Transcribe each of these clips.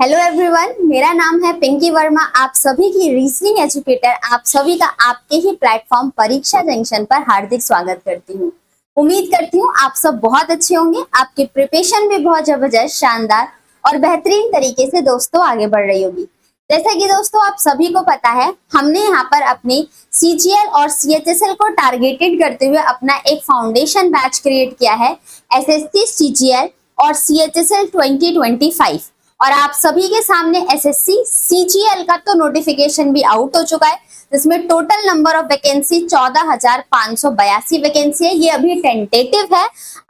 Hello everyone, मेरा नाम है पिंकी वर्मा। आप सभी की रीजनिंग एजुकेटर, आप सभी का आपके ही प्लेटफॉर्म परीक्षा जंक्शन पर हार्दिक स्वागत करती हूँ। उम्मीद करती हूँ आप सब बहुत अच्छे होंगे, आपकी प्रिपरेशन भी बहुत जबरदस्त, शानदार और बेहतरीन तरीके से दोस्तों आगे बढ़ रही होगी। जैसा कि दोस्तों आप सभी को पता है, हमने यहाँ पर अपनी CGL और CHSL को टारगेटेड करते हुए अपना एक फाउंडेशन बैच क्रिएट किया है, SSC CGL और CHSL 2025। और आप सभी के सामने SSC CGL का तो नोटिफिकेशन भी आउट हो चुका है, जिसमें total number of vacancy 14,582 vacancy है। ये अभी टेंटेटिव है,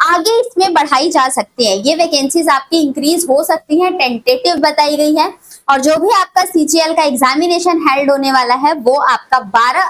आगे इसमें बढ़ाई जा सकती है। ये वैकेंसीज आपकी इंक्रीज हो सकती हैं, टेंटेटिव बताई गई है। और जो भी आपका CGL का एग्जामिनेशन हेल्ड होने वाला है वो आपका 13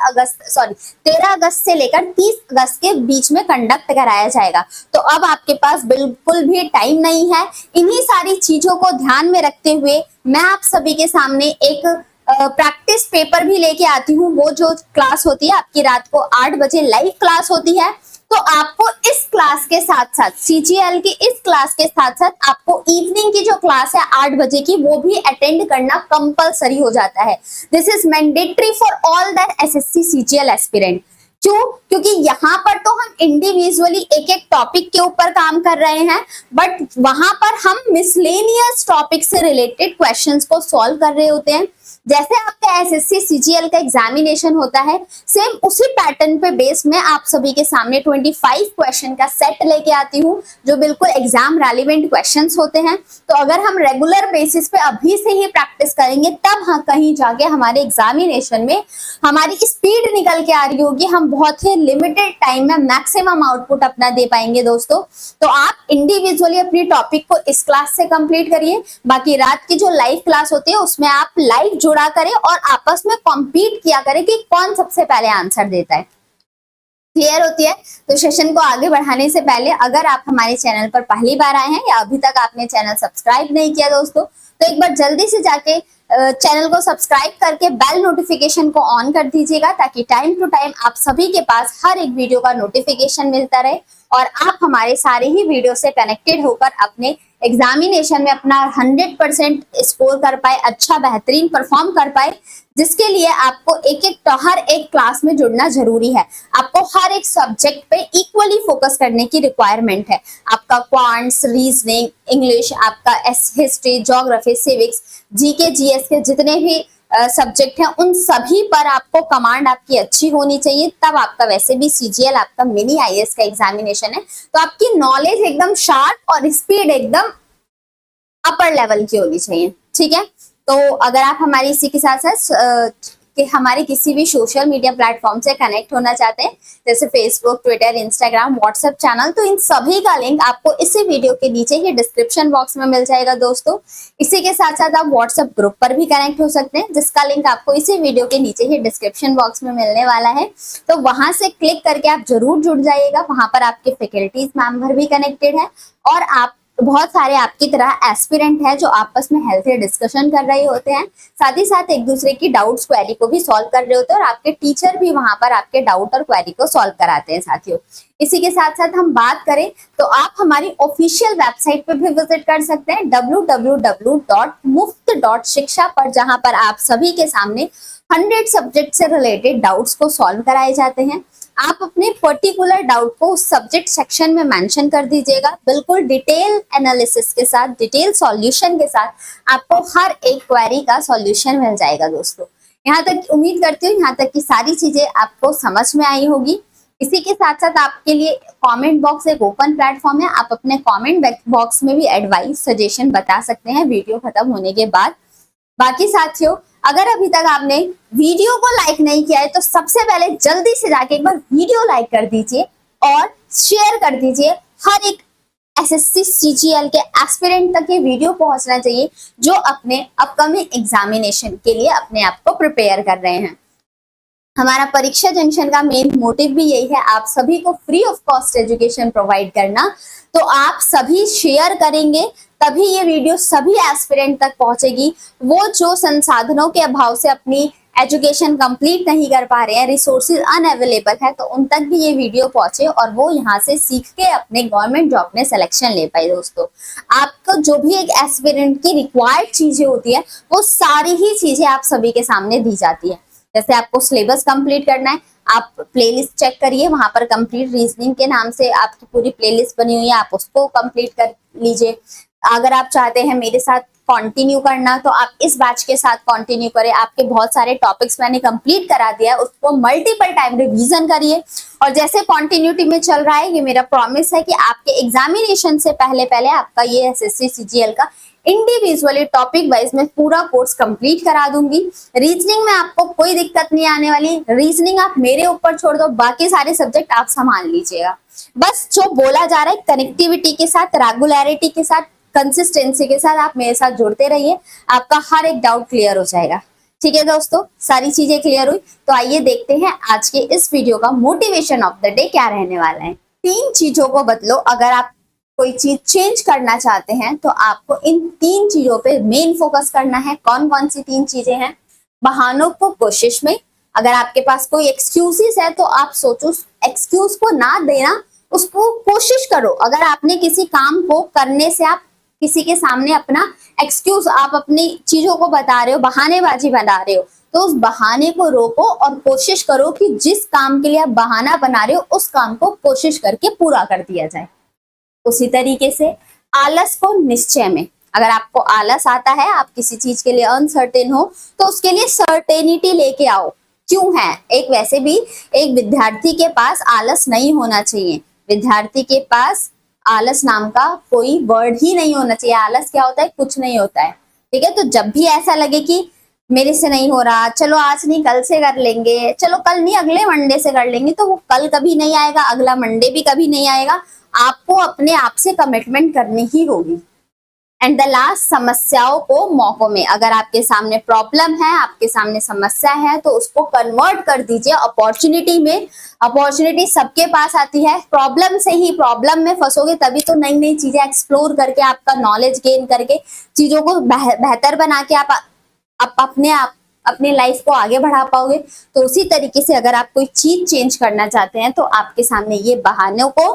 अगस्त से लेकर 30 अगस्त के बीच में कंडक्ट कराया जाएगा। तो अब आपके पास बिल्कुल भी टाइम नहीं है। इन्हीं सारी चीजों को ध्यान में रखते हुए मैं आप सभी के सामने एक प्रैक्टिस पेपर भी लेके आती हूँ। वो जो क्लास होती है आपकी रात को 8 बजे लाइव क्लास होती है, तो आपको इस क्लास के साथ साथ CGL की इस क्लास के साथ साथ आपको इवनिंग की जो क्लास है 8 बजे की, वो भी अटेंड करना कंपलसरी हो जाता है। This is mandatory for all the SSC CGL aspirant. क्यों? क्योंकि यहाँ पर तो हम इंडिविजुअली एक एक टॉपिक के ऊपर काम कर रहे हैं, बट वहां पर हम मिसलेनियस टॉपिक से रिलेटेड क्वेश्चंस को सॉल्व कर रहे होते हैं। जैसे आपका SSC CGL का एग्जामिनेशन होता है, सेम उसी पैटर्न पे बेस में आप सभी के सामने 25 क्वेश्चन का सेट लेके आती हूँ, जो बिल्कुल एग्जाम रेलिवेंट क्वेश्चंस होते हैं। तो अगर हम रेगुलर बेसिस पे अभी से ही प्रैक्टिस करेंगे, तब हाँ कहीं जाके हमारे एग्जामिनेशन में हमारी स्पीड निकल के आ रही होगी, हम बहुत ही लिमिटेड टाइम में मैक्सिमम आउटपुट अपना दे पाएंगे दोस्तों। तो आप इंडिविजुअली अपनी टॉपिक को इस क्लास से कंप्लीट करिए। बाकी रात की जो लाइव क्लास होती है उसमें आप लाइव जुड़ा करें और आपस में कॉम्पीट किया करें कि कौन सबसे पहले आंसर देता है। क्लियर होती है? तो सेशन को आगे बढ़ाने से पहले अगर आप हमारे चैनल पर पहली बार आए हैं या अभी तक आपने चैनल सब्सक्राइब नहीं किया दोस्तों, तो एक बार जल्दी से जाके चैनल को सब्सक्राइब करके बेल नोटिफिकेशन को ऑन कर दीजिएगा, ताकि टाइम टू टाइम आप सभी के पास हर एक वीडियो का नोटिफिकेशन मिलता रहे और आप हमारे सारे ही वीडियो से कनेक्टेड होकर अपने एग्जामिनेशन में अपना 100% स्कोर कर पाए, अच्छा बेहतरीन परफॉर्म कर पाए, जिसके लिए आपको हर एक क्लास में जुड़ना जरूरी है। आपको हर एक सब्जेक्ट पे इक्वली फोकस करने की रिक्वायरमेंट है। आपका क्वांट्स, रीजनिंग, इंग्लिश, आपका history, geography, civics, GK GS के जितने भी सब्जेक्ट हैं, उन सभी पर आपको कमांड आपकी अच्छी होनी चाहिए। तब आपका वैसे भी CGL आपका मिनी IAS का एग्जामिनेशन है, तो आपकी नॉलेज एकदम शार्प और स्पीड एकदम अपर लेवल की होनी चाहिए। ठीक है? तो अगर आप हमारी इसी के साथ साथ कि हमारे किसी भी सोशल मीडिया प्लेटफॉर्म से कनेक्ट होना चाहते हैं, जैसे Facebook, Twitter, Instagram, WhatsApp channel, तो इन सभी का लिंक आपको इसी वीडियो के नीचे ही डिस्क्रिप्शन बॉक्स में मिल जाएगा दोस्तों। इसी के साथ साथ आप व्हाट्सएप ग्रुप पर भी कनेक्ट हो सकते हैं, जिसका लिंक आपको इसी वीडियो के नीचे ही डिस्क्रिप्शन बॉक्स में मिलने वाला है। तो वहां से क्लिक करके आप जरूर जुड़ जाइएगा। वहां पर आपके फैकल्टीज मेंबर भी कनेक्टेड है और आप बहुत सारे आपकी तरह एस्पिरेंट है जो आपस में हेल्थी डिस्कशन कर रहे होते हैं, साथ ही साथ एक दूसरे की डाउट्स, क्वेरी को भी सॉल्व कर रहे होते हैं, और आपके टीचर भी वहां पर आपके डाउट और क्वेरी को सॉल्व कराते हैं साथियों। इसी के साथ साथ हम बात करें तो आप हमारी ऑफिशियल वेबसाइट पर भी विजिट कर सकते हैं, www.muft.shiksha पर, जहां पर आप सभी के सामने 100 सब्जेक्ट से रिलेटेड डाउट्स को सॉल्व कराए जाते हैं। आप अपने पर्टिकुलर डाउट को उस सब्जेक्ट सेक्शन में मेंशन कर दीजिएगा, बिल्कुल डिटेल एनालिसिस के साथ, डिटेल सॉल्यूशन के साथ आपको हर एक क्वेरी का सॉल्यूशन मिल जाएगा दोस्तों। यहाँ तक उम्मीद करती हूँ यहाँ तक की सारी चीजें आपको समझ में आई होगी। इसी के साथ साथ आपके लिए कमेंट बॉक्स एक ओपन प्लेटफॉर्म है, आप अपने कमेंट बॉक्स में भी एडवाइस, सजेशन बता सकते हैं वीडियो खत्म होने के बाद। बाकी साथियों, अगर अभी तक आपने वीडियो को लाइक नहीं किया है तो सबसे पहले जल्दी से जाके एक बार वीडियो लाइक कर दीजिए और शेयर कर दीजिए। हर एक SSC CGL के एस्पिरेंट तक ये वीडियो पहुंचना चाहिए जो अपने अपकमिंग एग्जामिनेशन के लिए अपने आप को प्रिपेयर कर रहे हैं। हमारा परीक्षा जंक्शन का मेन मोटिव भी यही है, आप सभी को free of cost education provide करना। तो आप सभी शेयर करेंगे तभी ये वीडियो सभी एस्पिरेंट तक पहुंचेगी। वो जो संसाधनों के अभाव से अपनी एजुकेशन कंप्लीट नहीं कर पा रहे हैं, रिसोर्सेज अनअवेलेबल है, तो उन तक भी ये वीडियो पहुंचे और वो यहाँ से सीख के अपने गवर्नमेंट जॉब में सिलेक्शन ले पाए। दोस्तों, आपको जो भी एक एस्पिरेंट की रिक्वायर्ड चीजें होती है वो सारी ही चीजें आप सभी के सामने दी जाती है। जैसे आपको सिलेबस कंप्लीट करना है, आप प्लेलिस्ट चेक करिए, वहां पर कंप्लीट रीजनिंग के नाम से आपकी पूरी प्लेलिस्ट बनी हुई है, आप उसको कंप्लीट कर लीजिए। अगर आप चाहते हैं मेरे साथ कंटिन्यू करना तो आप इस बैच के साथ कंटिन्यू करें। आपके बहुत सारे टॉपिक्स मैंने कंप्लीट करा दिया है, उसको मल्टीपल टाइम रिवीजन करिए। और जैसे कंटिन्यूटी में चल रहा है, ये मेरा प्रॉमिस है कि आपके एग्जामिनेशन से पहले पहले आपका ये एसएससी सीजीएल का इंडिविजुअली टॉपिक वाइज में पूरा कोर्स कंप्लीट करा दूंगी। रीजनिंग में आपको कोई दिक्कत नहीं आने वाली, रीजनिंग आप मेरे ऊपर छोड़ दो, बाकी सारे सब्जेक्ट आप संभाल लीजिएगा। बस जो बोला जा रहा है कनेक्टिविटी के साथ, रेगुलरिटी के साथ, कंसिस्टेंसी के साथ आप मेरे साथ जुड़ते रहिए, आपका हर एक डाउट क्लियर हो जाएगा। ठीक है दोस्तों, सारी चीजें क्लियर हुई तो आइए देखते हैं आज के इस वीडियो का मोटिवेशन ऑफ द डे क्या रहने वाला है। 3 चीजों को बदलो। अगर आप कोई चीज चेंज करना चाहते हैं तो आपको इन 3 चीजों पे मेन फोकस करना है। कौन कौन सी 3 चीजें हैं? बहानों को कोशिश में, अगर आपके पास कोई एक्सक्यूजेस है तो आप सोचो, एक्सक्यूज को ना देना, उसको कोशिश करो। अगर आपने किसी काम को करने से आप किसी के सामने अपना एक्सक्यूज, आप अपनी चीजों को बता रहे हो, बहानेबाजी बना रहे हो, तो उस बहाने को रोको और कोशिश करो कि जिस काम के लिए आप बहाना बना रहे हो उस काम को कोशिश करके पूरा कर दिया जाए। उसी तरीके से आलस को निश्चय में, अगर आपको आलस आता है, आप किसी चीज के लिए अनसर्टेन हो, तो उसके लिए सर्टेनिटी लेके आओ। क्यों है? एक वैसे भी एक विद्यार्थी के पास आलस नहीं होना चाहिए। विद्यार्थी के पास आलस नाम का कोई वर्ड ही नहीं होना चाहिए। आलस क्या होता है? कुछ नहीं होता है। ठीक है, तो जब भी ऐसा लगे कि मेरे से नहीं हो रहा, चलो आज नहीं कल से कर लेंगे, चलो कल नहीं अगले मंडे से कर लेंगे, तो वो कल कभी नहीं आएगा, अगला मंडे भी कभी नहीं आएगा। आपको अपने आप से कमिटमेंट करनी ही होगी। एंड द लास्ट, समस्याओं को मौकों में। अगर आपके सामने प्रॉब्लम है, आपके सामने समस्या है, तो उसको कन्वर्ट कर दीजिए अपॉर्चुनिटी में। अपॉर्चुनिटी सबके पास आती है, प्रॉब्लम से ही, प्रॉब्लम में फंसोगे तभी तो नई नई चीजें एक्सप्लोर करके, आपका नॉलेज गेन करके, चीजों को बेहतर बना के आप अपने लाइफ को आगे बढ़ा पाओगे। तो उसी तरीके से अगर आप कोई चीज चेंज करना चाहते हैं तो आपके सामने ये बहानों को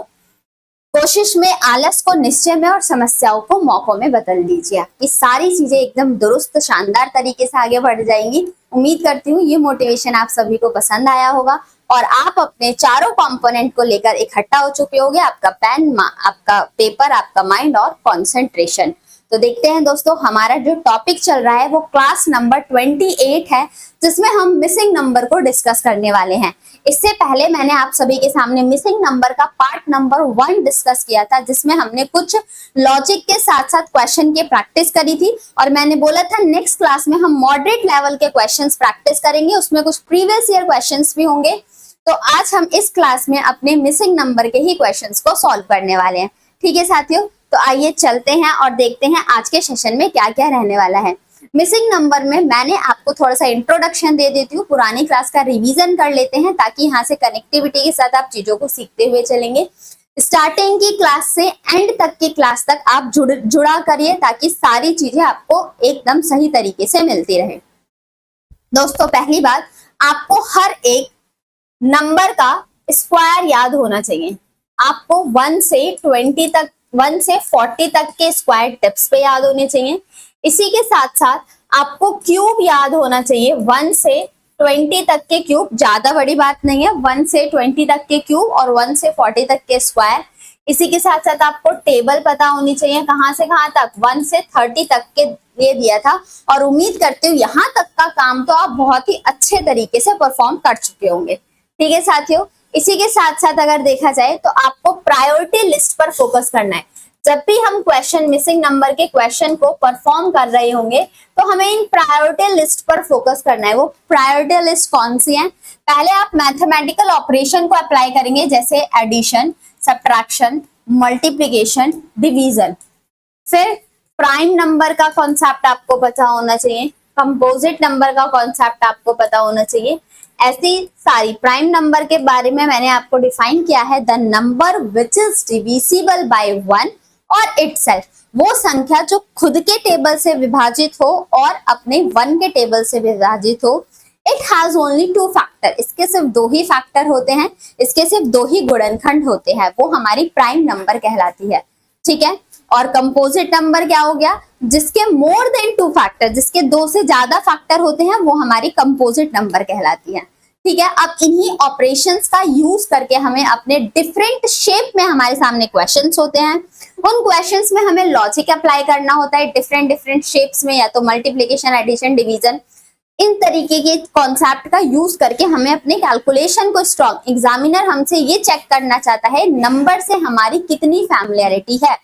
कोशिश में, आलस को निश्चय में और समस्याओं को मौकों में बदल दीजिए। आपकी सारी चीजें एकदम दुरुस्त शानदार तरीके से आगे बढ़ जाएंगी। उम्मीद करती हूँ ये मोटिवेशन आप सभी को पसंद आया होगा और आप अपने चारों कंपोनेंट को लेकर इकट्ठा हो चुके होंगे। आपका पेन, आपका पेपर, आपका माइंड और कंसंट्रेशन। तो देखते हैं दोस्तों, हमारा जो टॉपिक चल रहा है वो क्लास नंबर 28 है, जिसमें हम मिसिंग नंबर को डिस्कस करने वाले हैं। इससे पहले मैंने आप सभी के सामने मिसिंग नंबर का पार्ट नंबर 1 डिस्कस किया था, जिसमें हमने कुछ लॉजिक के साथ साथ क्वेश्चन की प्रैक्टिस करी थी और मैंने बोला था नेक्स्ट क्लास में हम मॉडरेट लेवल के क्वेश्चंस प्रैक्टिस करेंगे, उसमें कुछ प्रीवियस ईयर क्वेश्चंस भी होंगे। तो आज हम इस क्लास में अपने मिसिंग नंबर के ही क्वेश्चंस को सॉल्व करने वाले हैं। ठीक है साथियों, तो आइए चलते हैं और देखते हैं आज के सेशन में क्या क्या रहने वाला है। मिसिंग नंबर में मैंने आपको थोड़ा सा इंट्रोडक्शन दे देती हूँ, पुरानी क्लास का रिवीजन कर लेते हैं ताकि यहाँ से कनेक्टिविटी के साथ आप चीजों को सीखते हुए चलेंगे। स्टार्टिंग की क्लास से एंड तक की क्लास तक आप जुड़ा करिए ताकि सारी चीजें आपको एकदम सही तरीके से मिलती रहे। दोस्तों, पहली बात, आपको हर एक नंबर का स्क्वायर याद होना चाहिए। आपको 1 से 20 तक, 1 से 40 तक के स्क्वायर टिप्स पे याद होने चाहिए। इसी के साथ साथ आपको क्यूब याद होना चाहिए। 1 से 20 तक के क्यूब, ज्यादा बड़ी बात नहीं है, 1 से 20 तक के क्यूब और 1 से 40 तक के स्क्वायर। इसी के साथ साथ आपको टेबल पता होनी चाहिए, कहां से कहां तक, 1 से 30 तक के लिए दिया था। और उम्मीद करती हूँ यहाँ तक का काम तो आप बहुत ही अच्छे तरीके से परफॉर्म कर चुके होंगे। ठीक है साथियों, इसी के साथ साथ अगर देखा जाए तो आपको प्रायोरिटी लिस्ट पर फोकस करना है। जब भी हम क्वेश्चन, मिसिंग नंबर के क्वेश्चन को परफॉर्म कर रहे होंगे तो हमें इन प्रायोरिटी लिस्ट पर फोकस करना है। वो प्रायोरिटी लिस्ट कौन सी है? पहले आप मैथमेटिकल ऑपरेशन को अप्लाई करेंगे, जैसे एडिशन, सब्ट्रैक्शन, मल्टीप्लिकेशन, डिवीजन। फिर प्राइम नंबर का कॉन्सेप्ट आपको पता होना चाहिए, कंपोजिट नंबर का कॉन्सेप्ट आपको पता होना चाहिए। ऐसी सारी प्राइम नंबर के बारे में मैंने आपको डिफाइन किया है, the number which is divisible by 1 और इटसेल्फ, वो संख्या जो खुद के टेबल से विभाजित हो और अपने 1 के टेबल से विभाजित हो। इट हैज ओनली 2 फैक्टर, इसके सिर्फ 2 ही फैक्टर होते हैं, इसके सिर्फ 2 ही गुणनखंड होते हैं, वो हमारी प्राइम नंबर कहलाती है, ठीक है। और कंपोजिट नंबर क्या हो गया, जिसके मोर देन 2 फैक्टर, जिसके 2 से ज्यादा फैक्टर होते हैं, वो हमारी कंपोजिट नंबर कहलाती है, ठीक है। अब इन्हीं ऑपरेशंस का यूज करके हमें अपने डिफरेंट शेप में हमारे सामने क्वेश्चंस होते हैं, उन क्वेश्चंस में हमें लॉजिक अप्लाई करना होता है डिफरेंट डिफरेंट शेप्स में, या तो मल्टीप्लिकेशन, एडिशन, डिवीजन, इन तरीके के कॉन्सेप्ट का यूज करके हमें अपने कैलकुलेशन को स्ट्रॉन्ग, एग्जामिनर हमसे ये चेक करना चाहता है नंबर से हमारी कितनी फैमिलियरिटी है,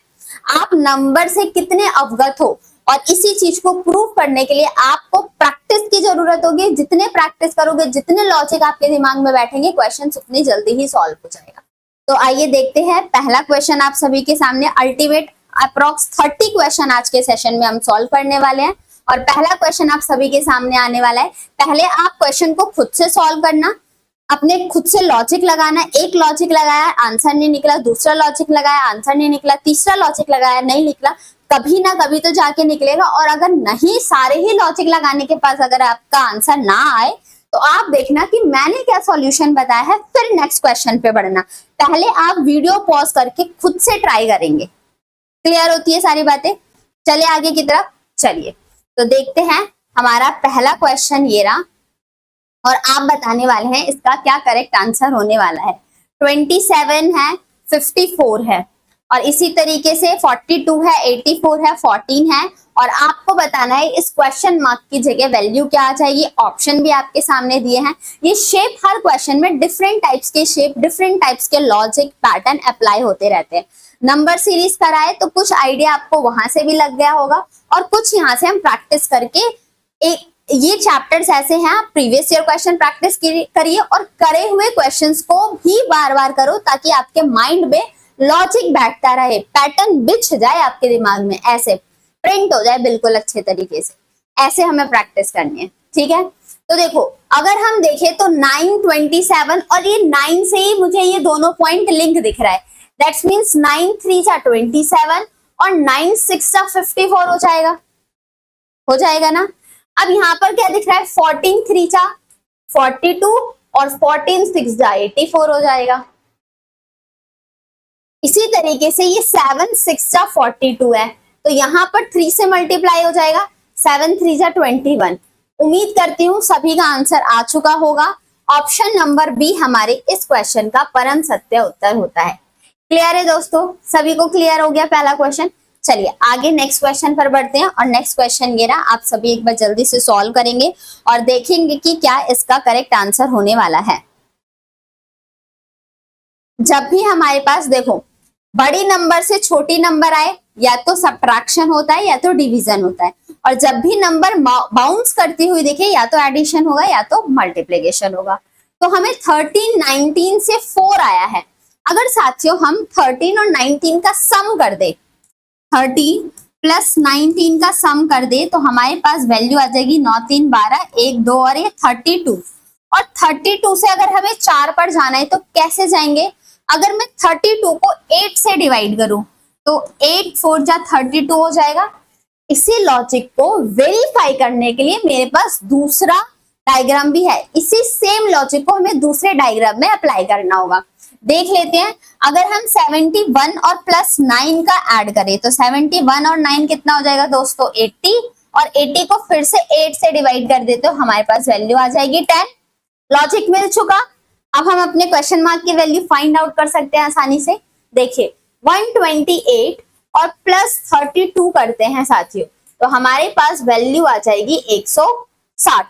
आप नंबर से कितने अवगत हो, और इसी चीज को प्रूव करने के लिए आपको प्रैक्टिस की जरूरत होगी। जितने प्रैक्टिस करोगे, जितने लॉजिक आपके दिमाग में बैठेंगे, क्वेश्चन उतनी जल्दी ही सॉल्व हो जाएगा। तो आइए देखते हैं पहला क्वेश्चन आप सभी के सामने। अल्टीमेट अप्रॉक्स 30 क्वेश्चन आज के सेशन में हम सॉल्व करने वाले हैं, और पहला क्वेश्चन आप सभी के सामने आने वाला है। पहले आप क्वेश्चन को खुद से सॉल्व करना, अपने खुद से लॉजिक लगाना। एक लॉजिक लगाया, आंसर नहीं निकला, दूसरा लॉजिक लगाया, आंसर नहीं निकला, तीसरा लॉजिक लगाया, नहीं निकला, कभी ना कभी तो जाके निकलेगा। और अगर नहीं, सारे ही लॉजिक लगाने के पास अगर आपका आंसर ना आए, तो आप देखना कि मैंने क्या सॉल्यूशन बताया है, फिर नेक्स्ट क्वेश्चन पे बढ़ना। पहले आप वीडियो पॉज करके खुद से ट्राई करेंगे। क्लियर होती है सारी बातें? चलिए आगे की तरफ चलिए, तो देखते हैं हमारा पहला क्वेश्चन ये रहा, और आप बताने वाले हैं इसका क्या करेक्ट आंसर होने वाला है। 27 है, 54 है, और इसी तरीके से 42 है, 84 है, 14 है, और आपको बताना है इस क्वेश्चन मार्क की जगह वैल्यू क्या आ जाएगी। ऑप्शन भी आपके सामने दिए हैं। ये शेप, हर क्वेश्चन में डिफरेंट टाइप्स के शेप, डिफरेंट टाइप्स के लॉजिक पैटर्न अप्लाई होते रहते हैं। नंबर सीरीज कराए तो कुछ आइडिया आपको वहां से भी लग गया होगा, और कुछ यहाँ से हम प्रैक्टिस करके, एक ये चैप्टर्स ऐसे हैं, आप प्रीवियस ईयर क्वेश्चन प्रैक्टिस करिए, और करे हुए क्वेश्चंस को भी बार बार करो, ताकि आपके माइंड में लॉजिक बैठता रहे, पैटर्न बिछ जाए आपके दिमाग में, ऐसे प्रिंट हो जाए बिल्कुल अच्छे तरीके से। ऐसे हमें प्रैक्टिस करनी है, ठीक है। तो देखो, अगर हम देखें तो 9, 27, और ये 9 से ही मुझे ये दोनों पॉइंट लिंक दिख रहा है। दैट्स मीन्स 9 3 जा 27 और 9 6 जा 54 हो जाएगा ना। अब यहाँ पर क्या दिख रहा है, 14 3 जा 42 और 14 6 जा 84 हो जाएगा। इसी तरीके से ये 7 6 जा 42 है, तो यहाँ पर 3 से मल्टीप्लाई हो जाएगा, 7 3 जा 21। उम्मीद करती हूँ सभी का आंसर आ चुका होगा। ऑप्शन नंबर बी हमारे इस क्वेश्चन का परम सत्य उत्तर होता है। क्लियर है दोस्तों? सभी को क्लियर हो गया पहला क्वेश्चन? चलिए आगे नेक्स्ट क्वेश्चन पर बढ़ते हैं, और नेक्स्ट क्वेश्चन ये रहा, आप सभी एक बार जल्दी से सॉल्व करेंगे और देखेंगे कि क्या इसका करेक्ट आंसर होने वाला है। जब भी हमारे पास देखो बड़ी नंबर से छोटी नंबर आए, या तो सब्ट्रैक्शन होता है या तो डिवीजन होता है, और जब भी नंबर बाउंस करती हुई दिखे, या तो एडिशन होगा या तो मल्टीप्लिकेशन होगा। तो हमें 13 19 से 4 आया है। अगर साथियों हम 13 और 19 का सम कर दे, 13 प्लस 19 का सम कर दे, तो हमारे पास वैल्यू आ जाएगी 9 3 12, 1 2 और ये 32। और 32 से अगर हमें 4 पर जाना है तो कैसे जाएंगे? अगर मैं 32 को 8 से डिवाइड करूं तो 8 4 जा 32 हो जाएगा। इसी लॉजिक को वेरीफाई करने के लिए मेरे पास दूसरा डायग्राम भी है। इसी सेम लॉजिक को हमें दूसरे डायग्राम में अप्लाई करना होगा। देख लेते हैं, अगर हम 71 और प्लस 9 का ऐड करें तो 71 और 9 कितना हो जाएगा दोस्तों? 80, और 80 को फिर से 8 से डिवाइड कर देते हो, हमारे पास वैल्यू आ जाएगी 10। लॉजिक मिल चुका। अब हम अपने क्वेश्चन मार्क की वैल्यू फाइंड आउट कर सकते हैं आसानी से। देखिए 128 और प्लस 32 करते हैं साथियों, तो हमारे पास वैल्यू आ जाएगी 160,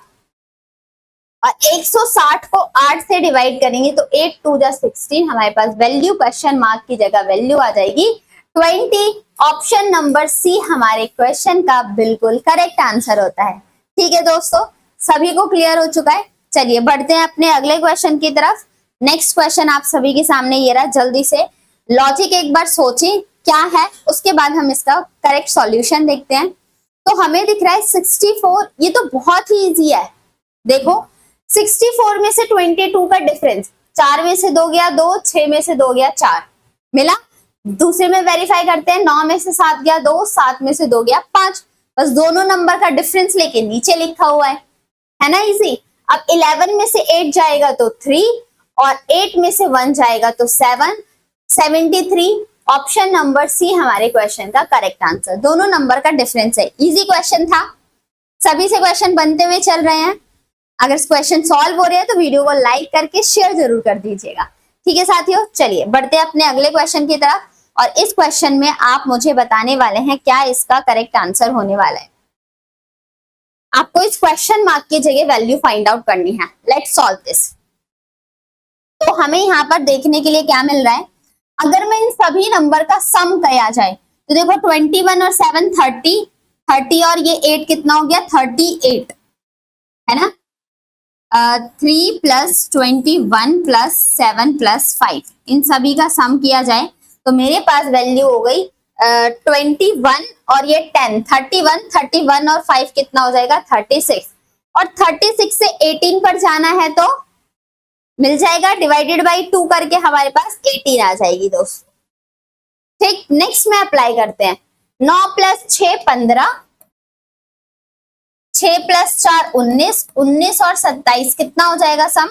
और 160 को 8 से डिवाइड करेंगे तो 8 2 जा 16, हमारे पास वैल्यू क्वेश्चन मार्क की जगह वैल्यू आ जाएगी 20। ऑप्शन नंबर सी हमारे क्वेश्चन का बिल्कुल करेक्ट आंसर होता है। ठीक है दोस्तों, सभी को क्लियर हो चुका है? चलिए बढ़ते हैं अपने अगले क्वेश्चन की तरफ। नेक्स्ट क्वेश्चन आप सभी के सामने ये रहा। जल्दी से लॉजिक एक बार सोचें क्या है, उसके बाद हम इसका करेक्ट सॉल्यूशन देखते हैं। तो हमें दिख रहा है 64, ये तो बहुत ही इजी है। देखो 64 में से 22 का डिफरेंस, 4 में से 2 गया 2, 6 में से 2 गया 4 मिला। दूसरे में वेरीफाई करते हैं, 9 में से 7 गया 2, 7 में से 2 गया 5, बस दोनों नंबर का डिफरेंस लेके नीचे लिखा हुआ है ना, इजी। अब 11 में से 8 जाएगा तो 3 और 8 में से 1 जाएगा तो 7, 73। ऑप्शन नंबर सी हमारे क्वेश्चन का करेक्ट आंसर। दोनों नंबर का डिफरेंस है। इजी क्वेश्चन था, सभी से क्वेश्चन बनते हुए चल रहे हैं। अगर क्वेश्चन सॉल्व हो रहे हैं तो वीडियो को लाइक करके शेयर जरूर कर दीजिएगा। ठीक है साथियों, चलिए बढ़ते हैं अपने अगले क्वेश्चन की तरफ। और इस क्वेश्चन में आप मुझे बताने वाले हैं क्या इसका करेक्ट आंसर होने वाला है। आपको इस क्वेश्चन मार्क की जगह वैल्यू फाइंड आउट करनी है। Let's solve this. तो हमें यहाँ पर देखने के लिए क्या मिल रहा है, अगर मैं इन सभी नंबर का सम किया जाए तो देखो 21 और 7 30, 30 और ये 8 कितना हो गया 38, है ना। 3 प्लस 21 प्लस 7 प्लस 5, इन सभी का सम किया जाए तो मेरे पास वैल्यू हो गई 21 और ये 10, 31 और 5 कितना हो जाएगा 36, और 36 से 18 पर जाना है तो मिल जाएगा डिवाइडेड बाई 2 करके हमारे पास 18 आ जाएगी दोस्तों। ठीक, नेक्स्ट में अप्लाई करते हैं। 9 प्लस 6 15, 6 प्लस 4 19, 19 और 27 कितना हो जाएगा सम।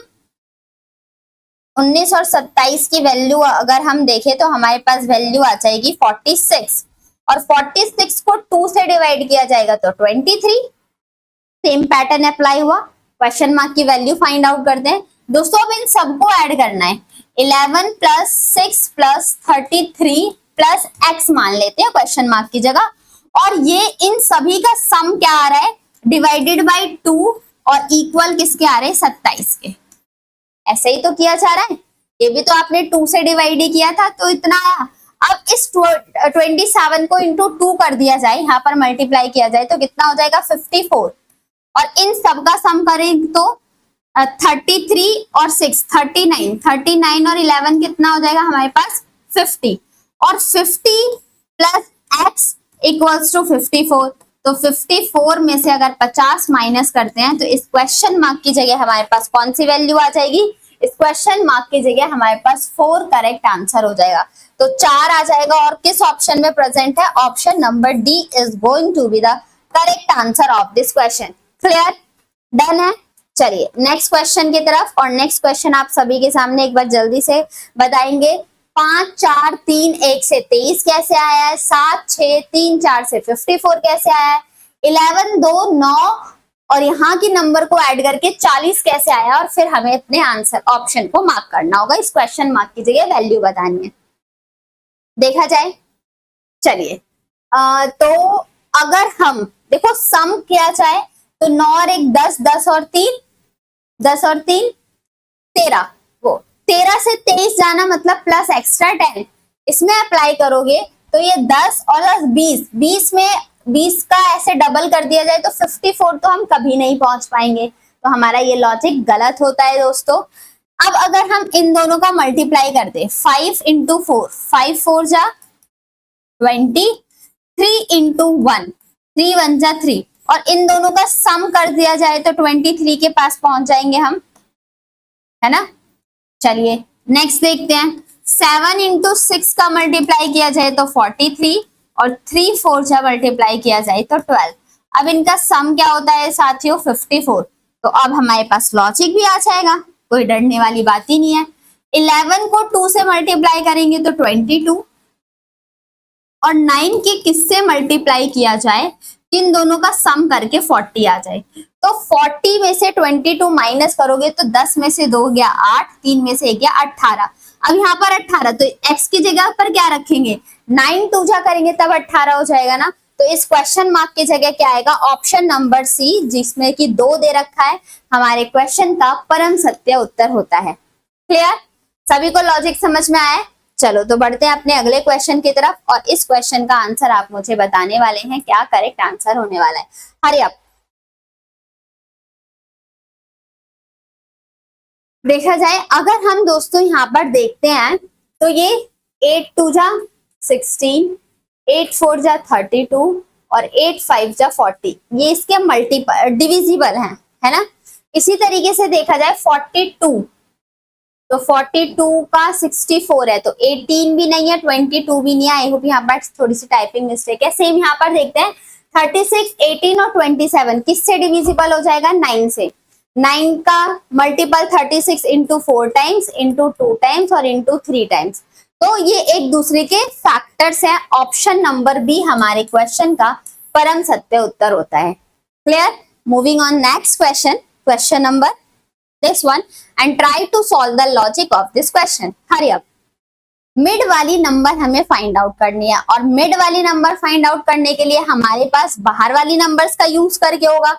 19 और 27 की वैल्यू अगर हम देखें तो हमारे पास वैल्यू आ जाएगी 46, और 46 को 2 से डिवाइड किया जाएगा तो 23। सेम पैटर्न अप्लाई हुआ। क्वेश्चन मार्क की वैल्यू फाइंड आउट करते हैं दोस्तों। अब इन सबको ऐड करना है। 11 प्लस 6 प्लस 33 प्लस x मान लेते हैं क्वेश्चन मार्क की जगह, और ये इन सभी का सम क्या आ रहा है डिवाइडेड बाई 2 और इक्वल किसके आ रहे हैं 27 के। ऐसे ही तो किया जा रहा है, ये भी तो आपने 2 से डिवाइड ही किया था तो इतना आया। अब इस 27 को इंटू 2 कर दिया जाए, यहाँ पर मल्टीप्लाई किया जाए तो कितना हो जाएगा 54, और इन सब का सम करें तो 33 और 6 39, 39 और 11 कितना हो जाएगा हमारे पास 50, और 50 प्लस x इक्वल्स टू 54। तो 54 में से अगर 50 माइनस करते हैं तो इस क्वेश्चन मार्क की जगह हमारे पास कौन सी वैल्यू आ जाएगी, इस क्वेश्चन मार्क की जगह हमारे पास 4 करेक्ट आंसर हो जाएगा। तो 4 आ जाएगा, और किस ऑप्शन में प्रेजेंट है, option number D is going to be the correct answer of this question. Clear, done है। चलिए नेक्स्ट क्वेश्चन की तरफ, और नेक्स्ट क्वेश्चन आप सभी के सामने एक बार जल्दी से बताएंगे। 5 4 3 1 से 23 कैसे आया है, 7 6 3 4 से 54 कैसे आया है, 11 2 9 और यहाँ की नंबर को ऐड करके 40 कैसे आया, और फिर हमें अपने आंसर ऑप्शन को मार्क करना होगा। इस क्वेश्चन मार्क की जगह वैल्यू बतानी है। देखा जाए, चलिए तो अगर हम देखो सम किया जाए तो 9 और 1 10, 10 और 3 10 और 3 13, वो 13 से 23 जाना मतलब प्लस एक्स्ट्रा 10, इसमें अप्लाई करोगे तो ये 10 और 10 20, 20 में 20 का ऐसे डबल कर दिया जाए तो 54 तो हम कभी नहीं पहुंच पाएंगे, तो हमारा ये लॉजिक गलत होता है दोस्तों। अब अगर हम इन दोनों का मल्टीप्लाई कर दे 5 इंटू 4, 5 4 जा 20, 3 इंटू 1, 3 1 जा 3, और इन दोनों का सम कर दिया जाए तो 23 के पास पहुंच जाएंगे हम, है ना। चलिए नेक्स्ट देखते हैं। 7 इंटू 6 का मल्टीप्लाई किया जाए तो 43, और 3 4 जा मल्टीप्लाई किया जाए तो 12। अब इनका सम क्या होता है साथियों 54। तो अब हमारे पास लॉजिक भी आ जाएगा, कोई डरने वाली बात ही नहीं है। 11 को 2 से मल्टीप्लाई करेंगे तो 22, और 9 के किससे मल्टीप्लाई किया जाए, इन दोनों का सम करके 40 आ जाए। तो 40 में से 22 माइनस करोगे तो 10 में से 2 गया 8, 3 में से 1 गया 18। अब यहाँ पर 18 तो x की जगह पर क्या रखेंगे 9 2 जा करेंगे तब 18 हो जाएगा ना। तो इस क्वेश्चन मार्क की जगह क्या आएगा, ऑप्शन नंबर सी, जिसमें कि 2 दे रखा है, हमारे क्वेश्चन का परम सत्य उत्तर होता है। क्लियर, सभी को लॉजिक समझ में आया। चलो तो बढ़ते हैं अपने अगले क्वेश्चन की तरफ, और इस क्वेश्चन का आंसर आप मुझे बताने वाले हैं क्या करेक्ट आंसर होने वाला है। Hurry up. देखा जाए अगर हम दोस्तों यहाँ पर देखते हैं तो ये 8 2 जा 16, 8 4 जा 32 और 8 5 जा 40, ये इसके मल्टीपल डिविजिबल हैं, है ना। इसी तरीके से देखा जाए 42, तो 42 का 64 है, तो 18 भी नहीं है 22 भी नहीं है। आई होप यहाँ पर थोड़ी सी टाइपिंग मिस्टेक है। सेम यहाँ पर देखते हैं 36, 18 और 27 किससे डिविजिबल हो जाएगा 9 से, 9 का multiple 36 into 4 times, into 2 times और इंटू 3 टाइम्स। तो ये एक दूसरे के फैक्टर्स हैं। ऑप्शन नंबर बी हमारे क्वेश्चन का परम सत्य उत्तर होता है। Clear? Moving on next question, question number this one, and try to solve the logic of this question. Hurry up. Mid वाली नंबर हमें फाइंड आउट करनी है, और मिड वाली नंबर फाइंड आउट करने के लिए हमारे पास बाहर वाली नंबर्स का यूज करके होगा।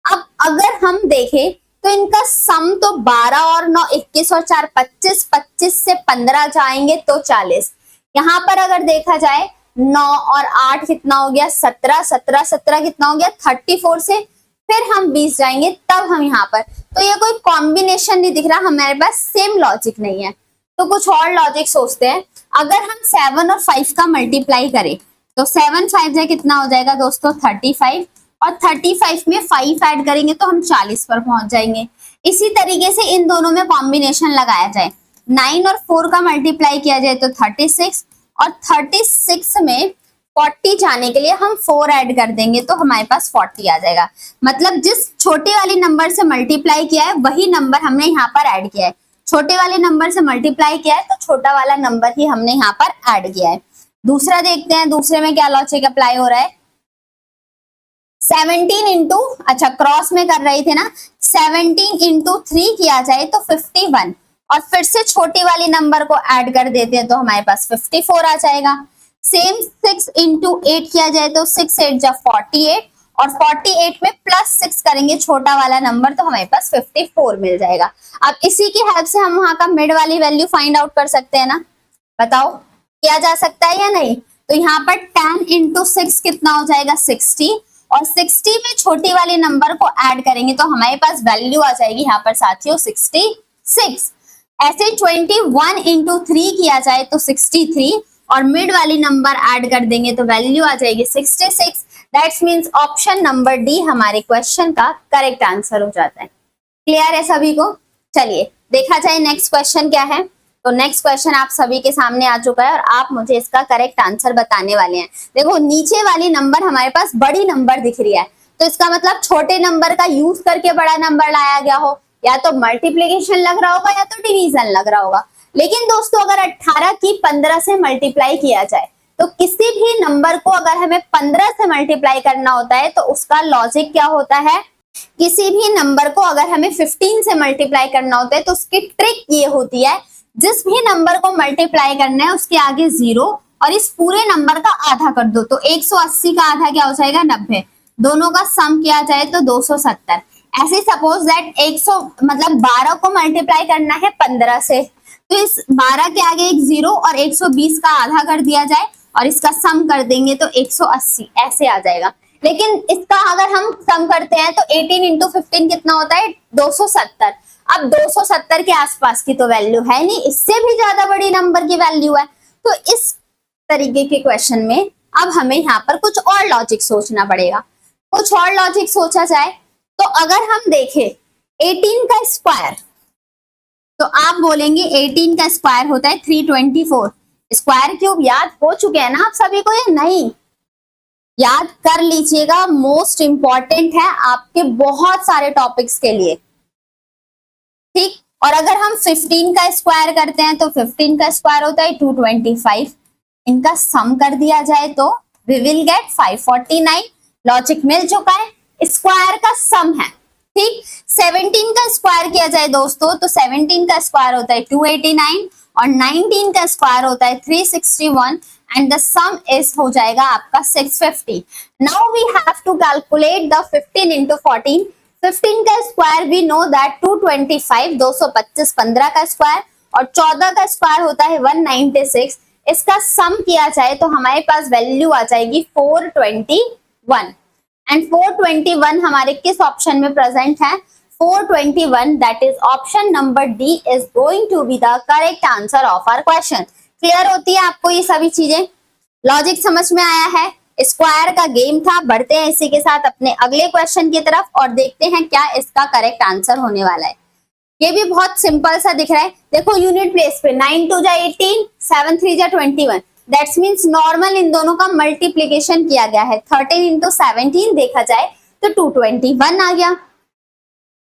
अब अगर हम देखें तो इनका सम तो 12 और 9 21 और 4 25, 25 से 15 जाएंगे तो 40। यहाँ पर अगर देखा जाए 9 और 8 कितना हो गया 17, 17 17 कितना हो गया 34 से फिर हम 20 जाएंगे तब हम यहाँ पर, तो ये कोई कॉम्बिनेशन नहीं दिख रहा हमारे पास, सेम लॉजिक नहीं है। तो कुछ और लॉजिक सोचते हैं। अगर हम 7 और 5 का मल्टीप्लाई करें तो 7 5 से कितना हो जाएगा दोस्तों 35, और 35 में 5 ऐड करेंगे तो हम 40 पर पहुंच जाएंगे। इसी तरीके से इन दोनों में कॉम्बिनेशन लगाया जाए, 9 और 4 का मल्टीप्लाई किया जाए तो 36, और 36 में 40 जाने के लिए हम 4 ऐड कर देंगे तो हमारे पास 40 आ जाएगा। मतलब जिस छोटे वाले नंबर से मल्टीप्लाई किया है वही नंबर हमने यहाँ पर ऐड किया है। छोटे वाले नंबर से मल्टीप्लाई किया है तो छोटा वाला नंबर ही हमने यहाँ पर ऐड किया है। दूसरा देखते हैं, दूसरे में क्या लॉजिक अप्लाई हो रहा है। 17 इंटू, अच्छा क्रॉस में कर रहे थे ना, 17 इंटू 3 किया जाए तो 51, और फिर से छोटी वाली नंबर को ऐड कर देते हैं तो हमारे पास 54 आ जाएगा। सेम 6 इंटू 8 किया जाए तो 6 8 जा 48, और 48 में प्लस 6 करेंगे छोटा वाला नंबर तो हमारे पास 54 मिल जाएगा। अब इसी की हेल्प से हम वहां का मिड वाली वैल्यू फाइंड आउट कर सकते हैं ना, बताओ किया जा सकता है या नहीं। तो यहाँ पर 10 इंटू 6 कितना हो जाएगा 60, और 60 में छोटी वाले नंबर को ऐड करेंगे तो हमारे पास वैल्यू आ जाएगी यहाँ पर साथियों 66। ऐसे 21 इंटू 3 किया जाए तो 63, और मिड वाली नंबर ऐड कर देंगे तो वैल्यू आ जाएगी 66। That's means option number D हमारे क्वेश्चन का करेक्ट आंसर हो जाता है। क्लियर है सभी को? चलिए देखा जाए नेक्स्ट क्वेश्चन क्या है। तो नेक्स्ट क्वेश्चन आप सभी के सामने आ चुका है और आप मुझे इसका करेक्ट आंसर बताने वाले हैं। देखो नीचे वाली नंबर हमारे पास बड़ी नंबर दिख रही है, तो इसका मतलब छोटे नंबर का यूज करके बड़ा नंबर लाया गया हो, या तो मल्टीप्लीकेशन लग रहा होगा या तो डिवीजन लग रहा होगा। लेकिन दोस्तों अगर 18 की 15 से मल्टीप्लाई किया जाए तो किसी भी नंबर को अगर हमें 15 से मल्टीप्लाई करना होता है तो उसका लॉजिक क्या होता है। किसी भी नंबर को अगर हमें 15 से मल्टीप्लाई करना होता है तो उसकी ट्रिक ये होती है, जिस भी नंबर को मल्टीप्लाई करना है उसके आगे 0 और इस पूरे नंबर का आधा कर दो, तो 180 का आधा क्या हो जाएगा 90, दोनों का सम किया जाए तो 270। ऐसे सपोज दैट 100 मतलब 12 को मल्टीप्लाई करना है 15 से, तो इस 12 के आगे एक 0 और 120 का आधा कर दिया जाए और इसका सम कर देंगे तो 180 ऐसे आ जाएगा। लेकिन इसका अगर हम सम करते हैं तो 18 इंटू 15 कितना होता है 270। अब 270 के आसपास की तो वैल्यू है नहीं, इससे भी ज्यादा बड़ी नंबर की वैल्यू है। तो इस तरीके के क्वेश्चन में अब हमें यहाँ पर कुछ और लॉजिक सोचना पड़ेगा। कुछ और लॉजिक सोचा जाए तो अगर हम देखें 18 का स्क्वायर, तो आप बोलेंगे 18 का स्क्वायर होता है 324। स्क्वायर क्यूब याद हो चुके हैं ना आप सभी को या नहीं? याद कर लीजिएगा, मोस्ट इंपॉर्टेंट है आपके बहुत सारे टॉपिक्स के लिए, ठीक। और अगर हम 15 का स्क्वायर करते हैं तो 15 का स्क्वायर होता है 225। इनका सम कर दिया जाए तो वी विल गेट 549। लॉजिक मिल चुका है, स्क्वायर का सम है, ठीक। 17 का स्क्वायर किया जाए दोस्तों तो 17 का स्क्वायर होता है 289 और 19 का स्क्वायर होता है 361 एंड द सम इज हो जाएगा आपका 650। Now we have to calculate the 15 into 14। 15 का स्क्वायर वी नो दैट 225, 225 15 का स्क्वायर, और 14 का स्क्वायर होता है 196। इसका सम किया जाए तो हमारे पास वैल्यू आ जाएगी 421 एंड 421 हमारे किस ऑप्शन में प्रेजेंट है 421, that is option number D is going to be the correct answer of our question. Clear होती है आपको ये सभी चीजें? लॉजिक समझ में आया है? स्क्वायर का गेम था। बढ़ते हैं इसी के साथ अपने अगले क्वेश्चन की तरफ और देखते हैं क्या इसका करेक्ट आंसर होने वाला है। ये भी बहुत सिंपल सा दिख रहा है, देखो यूनिट प्लेस पे 9 2 जा 18, 7 3 जा 21, दैट्स मीन्स नॉर्मल इन दोनों का मल्टीप्लीकेशन किया गया है। 13 इंटू 17 देखा जाए तो 221 आ गया।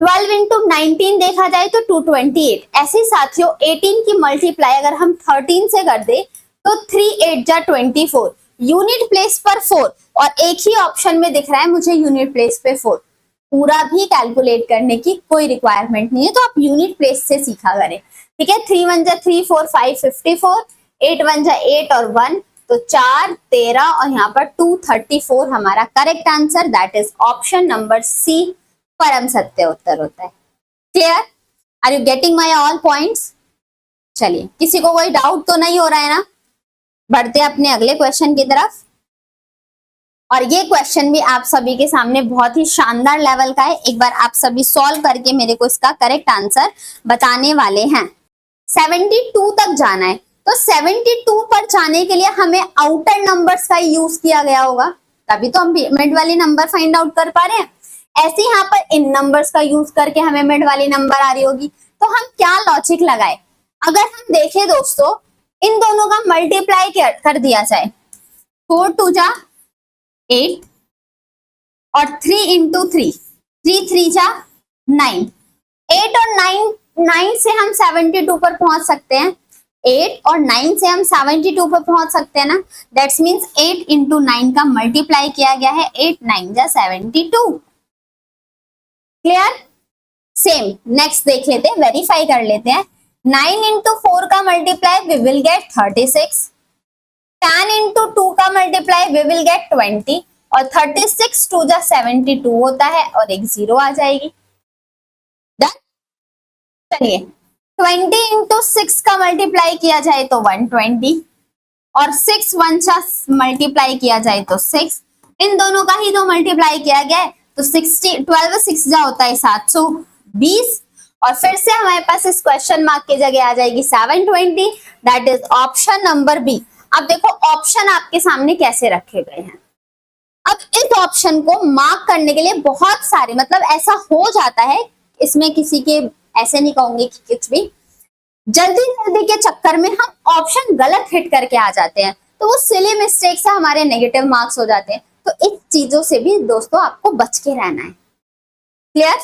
12 इंटू 19 देखा जाए तो 228। ऐसे ही साथियों 18 की मल्टीप्लाई अगर हम 13 से कर दे तो 3 8 जा 24, यूनिट प्लेस पर 4, और एक ही ऑप्शन में दिख रहा है मुझे यूनिट प्लेस पे 4। पूरा भी कैलकुलेट करने की कोई रिक्वायरमेंट नहीं है, तो आप यूनिट प्लेस से सीखा करें। ठीक है, 3 1 जा 3 4 5 54, 8 1 जा 8 और 1 तो 4 13, और यहाँ पर 234 हमारा correct answer, that is option number C, परम सत्य उत्तर होता है। Clear? Are you getting my all points? चलिए, किसी को कोई डाउट तो नहीं हो रहा है ना? बढ़ते अपने अगले क्वेश्चन की तरफ। और ये क्वेश्चन भी आप सभी के सामने बहुत ही शानदार लेवल का है। एक बार आप सभी सॉल्व करके मेरे को इसका करेक्ट आंसर बताने वाले हैं। 72 तक जाना है, तो 72 पर जाने के लिए हमें आउटर नंबर्स का यूज किया गया होगा, तभी तो हम मिड वाली नंबर फाइंड आउट कर पा रहे हैं। ऐसे यहाँ पर इन नंबर्स का यूज करके हमें मिड वाली नंबर आ रही होगी, तो हम क्या लॉजिक लगाए? अगर हम देखें दोस्तों, इन दोनों का मल्टीप्लाई कर दिया जाए, 4 2 जा 8 और 3 इंटू 3, 3 3 जा 9, 8 और 9 से हम 72 पर पहुंच सकते हैं। 8 और 9 से हम 72 पर पहुंच सकते हैं ना, दैट्स मीन्स 8 इंटू 9 का मल्टीप्लाई किया गया है, 8 9 जा 72। क्लियर? सेम नेक्स्ट देख लेते हैं, वेरीफाई कर लेते हैं। 9 इंटू 4 का multiply we will get 36, 10 into 2 का मल्टीप्लाई वी विल गेट 20, और 36 2 जा 72 होता है, और एक 0 आ जाएगी। डन? चलिए, 20 इंटू 6 का मल्टीप्लाई किया जाए तो 120, और 6 1 जा मल्टीप्लाई किया जाए तो 6, इन दोनों का ही तो मल्टीप्लाई किया गया है, तो 60 12 6 जा होता है 720, और फिर से हमारे पास इस क्वेश्चन मार्क की जगह आ जाएगी 720, that is option number B. अब देखो ऑप्शन आपके सामने कैसे रखे गए हैं। अब इस ऑप्शन को मार्क करने के लिए बहुत सारे, मतलब ऐसा हो जाता है, इसमें किसी के ऐसे नहीं कहूंगी कि कुछ भी, जल्दी जल्दी के चक्कर में हम ऑप्शन गलत हिट करके आ जाते हैं, तो वो सिली मिस्टेक से हमारे नेगेटिव मार्क्स हो जाते हैं। तो इन चीजों से भी दोस्तों आपको बच के रहना है। क्लियर?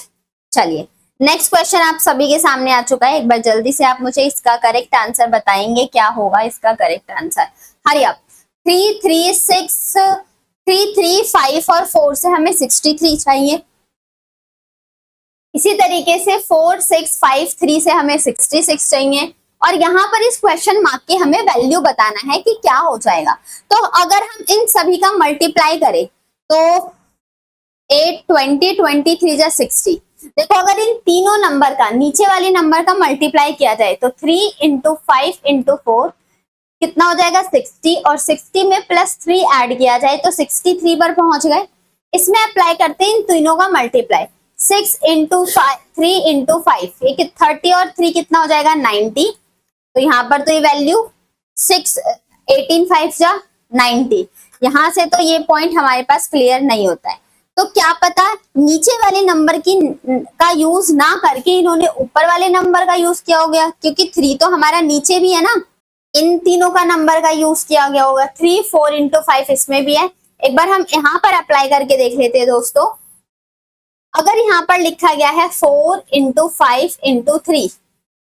चलिए, नेक्स्ट क्वेश्चन आप सभी के सामने आ चुका है। एक बार जल्दी से आप मुझे इसका करेक्ट आंसर बताएंगे, क्या होगा इसका करेक्ट आंसर। Hurry up. 3 3 6 3 3 5 और 4 से हमें 63 चाहिए। इसी तरीके से 4 6 5 3 से हमें 66 चाहिए, और यहाँ पर इस क्वेश्चन मार्क की हमें वैल्यू बताना है कि क्या हो जाएगा। तो अगर हम इन सभी का मल्टीप्लाई करें तो 8 20 23 जा 60। देखो अगर इन तीनों नंबर का, नीचे वाली नंबर का मल्टीप्लाई किया जाए तो 3 इंटू 5 इंटू 4 कितना हो जाएगा 60, और 60 में +3 ऐड किया जाए तो 63 पर पहुंच गए। इसमें अप्लाई करते हैं इन तीनों का मल्टीप्लाई, 6 इंटू 3 इंटू 5, ये 30 और 3 कितना हो जाएगा 90, तो यहाँ पर तो ये वैल्यू 6 18 5 जा 90। यहाँ से तो ये पॉइंट हमारे पास क्लियर नहीं होता है, तो क्या पता नीचे वाले नंबर की का यूज ना करके इन्होंने ऊपर वाले नंबर का यूज किया हो गया, क्योंकि 3 तो हमारा नीचे भी है ना, इन तीनों का नंबर का यूज किया गया होगा। 3 4 इंटू 5 इसमें भी है। एक बार हम यहाँ पर अप्लाई करके देख लेते हैं दोस्तों। अगर यहाँ पर लिखा गया है 4 इंटू 5 इंटू 3,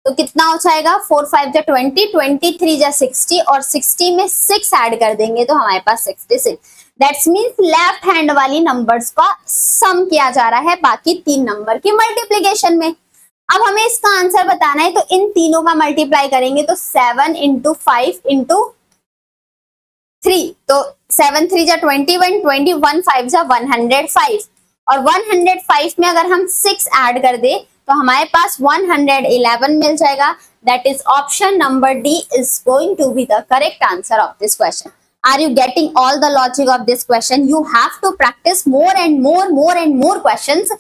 तो कितना हो जाएगा 4 5 जा 20, 23 जा 60, और 60 में 6 ऐड कर देंगे तो हमारे पास 66। दैट्स मीन्स लेफ्ट हैंड वाली नंबर्स का सम किया जा रहा है बाकी 3 नंबर की मल्टीप्लीकेशन में। अब हमें इसका आंसर बताना है, तो इन तीनों का मल्टीप्लाई करेंगे तो 7 इंटू 5 इंटू 3, तो 7 3 जा 21, 21 5 जा 105, और 105 में अगर हम 6 ऐड कर दे तो हमारे पास 111 मिल जाएगा। That is option number D is going to be the correct answer of this question. Are you getting all the logic of this question? You have to practice more and more questions.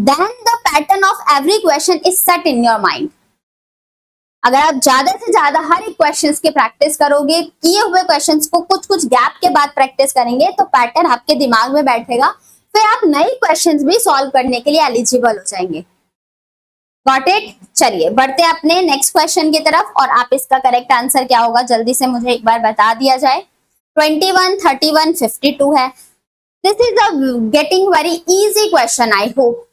Then the pattern of every question is set in your mind. अगर आप ज्यादा से ज्यादा हर एक questions की practice करोगे, किए हुए क्वेश्चंस को कुछ गैप के बाद प्रैक्टिस करेंगे, तो पैटर्न आपके दिमाग में बैठेगा, फिर आप नए क्वेश्चंस भी सॉल्व करने के लिए एलिजिबल हो जाएंगे। Got it? चलिए बढ़ते अपने नेक्स्ट क्वेश्चन की तरफ, और आप इसका करेक्ट आंसर क्या होगा जल्दी से मुझे एक बार बता दिया जाए। 21 31 52 है। This is a getting very easy question, I hope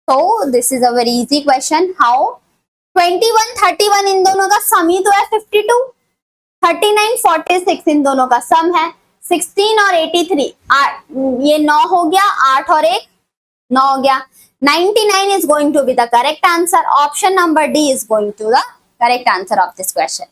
तो this is a very easy question. How 21 31 इन दोनों का सम ही तो है 52। 39 46 इन दोनों का सम है 16 और 83। ये 9 हो गया, 8 और 1 9 हो गया। 99 is going to be the correct answer. Option number D is going to the correct answer of this question.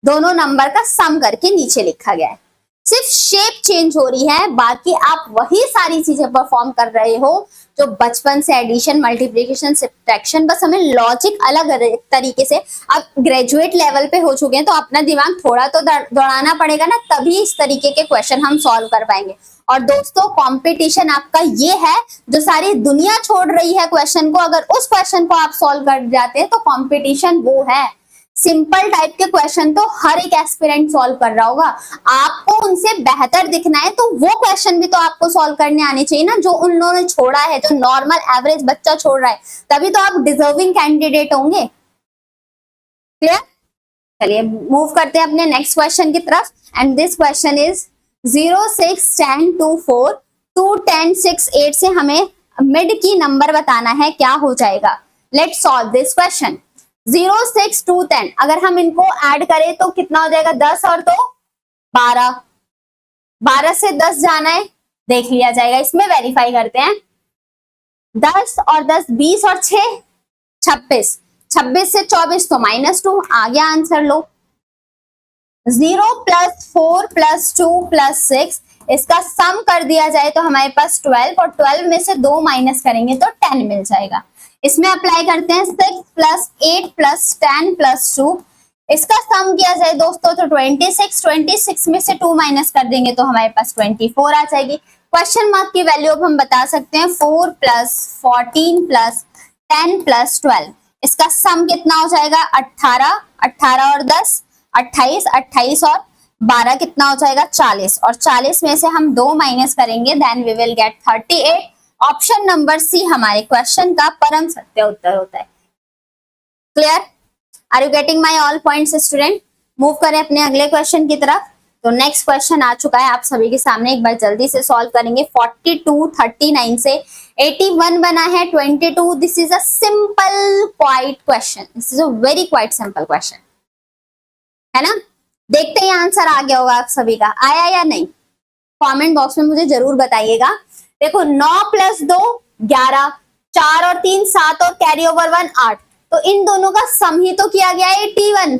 दोनों नंबर का सम करके नीचे लिखा गया है। सिर्फ शेप चेंज हो रही है, बाकी आप वही सारी चीजें परफॉर्म कर रहे हो जो बचपन से, एडिशन, मल्टीप्लिकेशन, सब्ट्रैक्शन, बस हमें लॉजिक अलग तरीके से। अब ग्रेजुएट लेवल पे हो चुके हैं तो अपना दिमाग थोड़ा तो दौड़ाना पड़ेगा ना, तभी इस तरीके के क्वेश्चन हम सॉल्व कर पाएंगे। और दोस्तों कंपटीशन आपका ये है जो सारी दुनिया छोड़ रही है क्वेश्चन को, अगर उस क्वेश्चन को आप सॉल्व कर जाते हैं तो कंपटीशन वो है। सिंपल टाइप के क्वेश्चन तो हर एक एस्पिरेंट सॉल्व कर रहा होगा, आपको उनसे बेहतर दिखना है तो वो क्वेश्चन भी तो आपको सॉल्व करने आने चाहिए ना, जो उन लोगों ने छोड़ा है, जो नॉर्मल एवरेज बच्चा छोड़ रहा है, तभी तो आप डिजर्विंग कैंडिडेट होंगे। क्लियर? चलिए मूव करते हैं अपने नेक्स्ट क्वेश्चन की तरफ। एंड दिस क्वेश्चन इज 0 6 10 2 4 2 10 6 8 से हमें मिड की नंबर बताना है, क्या हो जाएगा। Let's solve this question. 0 6 2 10 अगर हम इनको ऐड करें तो कितना हो जाएगा, 10 और 2 12। 12 से 10 जाना है, देख लिया जाएगा। इसमें वेरीफाई करते हैं। 10 और 10 20 और 6 26। 26 से 24 तो -2 आ गया आंसर। लो 0 + 4 + 2 + 6 इसका सम कर दिया जाए तो हमारे पास 12 और 12 में से 2 माइनस करेंगे तो 10 मिल जाएगा। इसमें अप्लाई करते हैं 6 + 8 + 10 + 2 इसका सम किया जाए दोस्तों तो 26। 26 में से 2 माइनस कर देंगे तो हमारे पास 24 आ जाएगी। क्वेश्चन मार्क की वैल्यू अब हम बता सकते हैं 4 + 14 + 10 + 12 इसका सम कितना हो जाएगा 18। 18 और 10 28। 28 और 12 कितना हो जाएगा 40 और 40 में से हम 2 माइनस करेंगे then we will get 38। Option number C हमारे क्वेश्चन का परम सत्य उत्तर होता है। Clear? Are you getting my all points student? Move करें अपने अगले क्वेश्चन की तरफ। तो नेक्स्ट क्वेश्चन आ चुका है आप सभी के सामने, एक बार जल्दी से सॉल्व करेंगे। 42 39 से 81 बना है 22। This is a simple quite question, this is a very quite simple question, है ना। देखते ही आंसर आ गया होगा आप सभी का, आया या नहीं कमेंट बॉक्स में मुझे जरूर बताइएगा। देखो 9 + 2 11, 4 और 3 7 और कैरी ओवर 1 8, तो इन दोनों का सम ही तो किया गया है 81।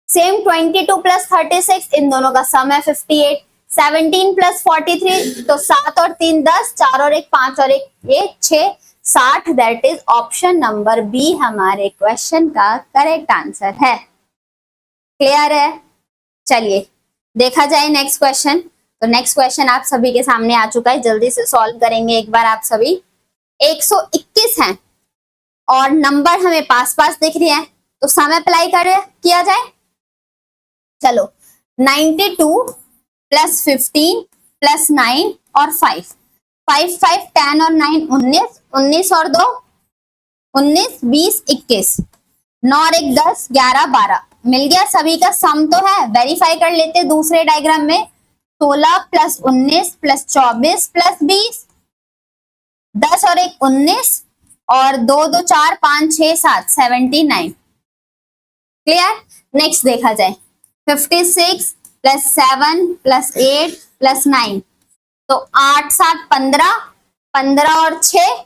सेम 22 + 36 इन दोनों का सम है 58। 17 + 43 तो 7 और 3 10, 4 और 1 5 और 1 ये 6 60। That is option number B हमारे क्वेश्चन का करेक्ट आंसर है। क्लियर है? चलिए देखा जाए नेक्स्ट क्वेश्चन। तो नेक्स्ट क्वेश्चन आप सभी के सामने आ चुका है, जल्दी से सॉल्व करेंगे एक बार आप सभी। 121 है और नंबर हमें पास पास दिख रही है तो सम अप्लाई किया जाए। चलो 92 + 15 + 9 और 5 5 5 10 और 9 19 19 और 2 19 20 21 9 और 1 10 11 12 मिल गया। सभी का सम तो है, वेरीफाई कर लेते दूसरे डायग्राम में। 16 + 19 + 24 + 20 10 और 1 19 और 2 2 4 5 6 7 79। क्लियर? नेक्स्ट देखा जाए 56 + 7 + 8 + 9 तो 8 7 15 15 और 6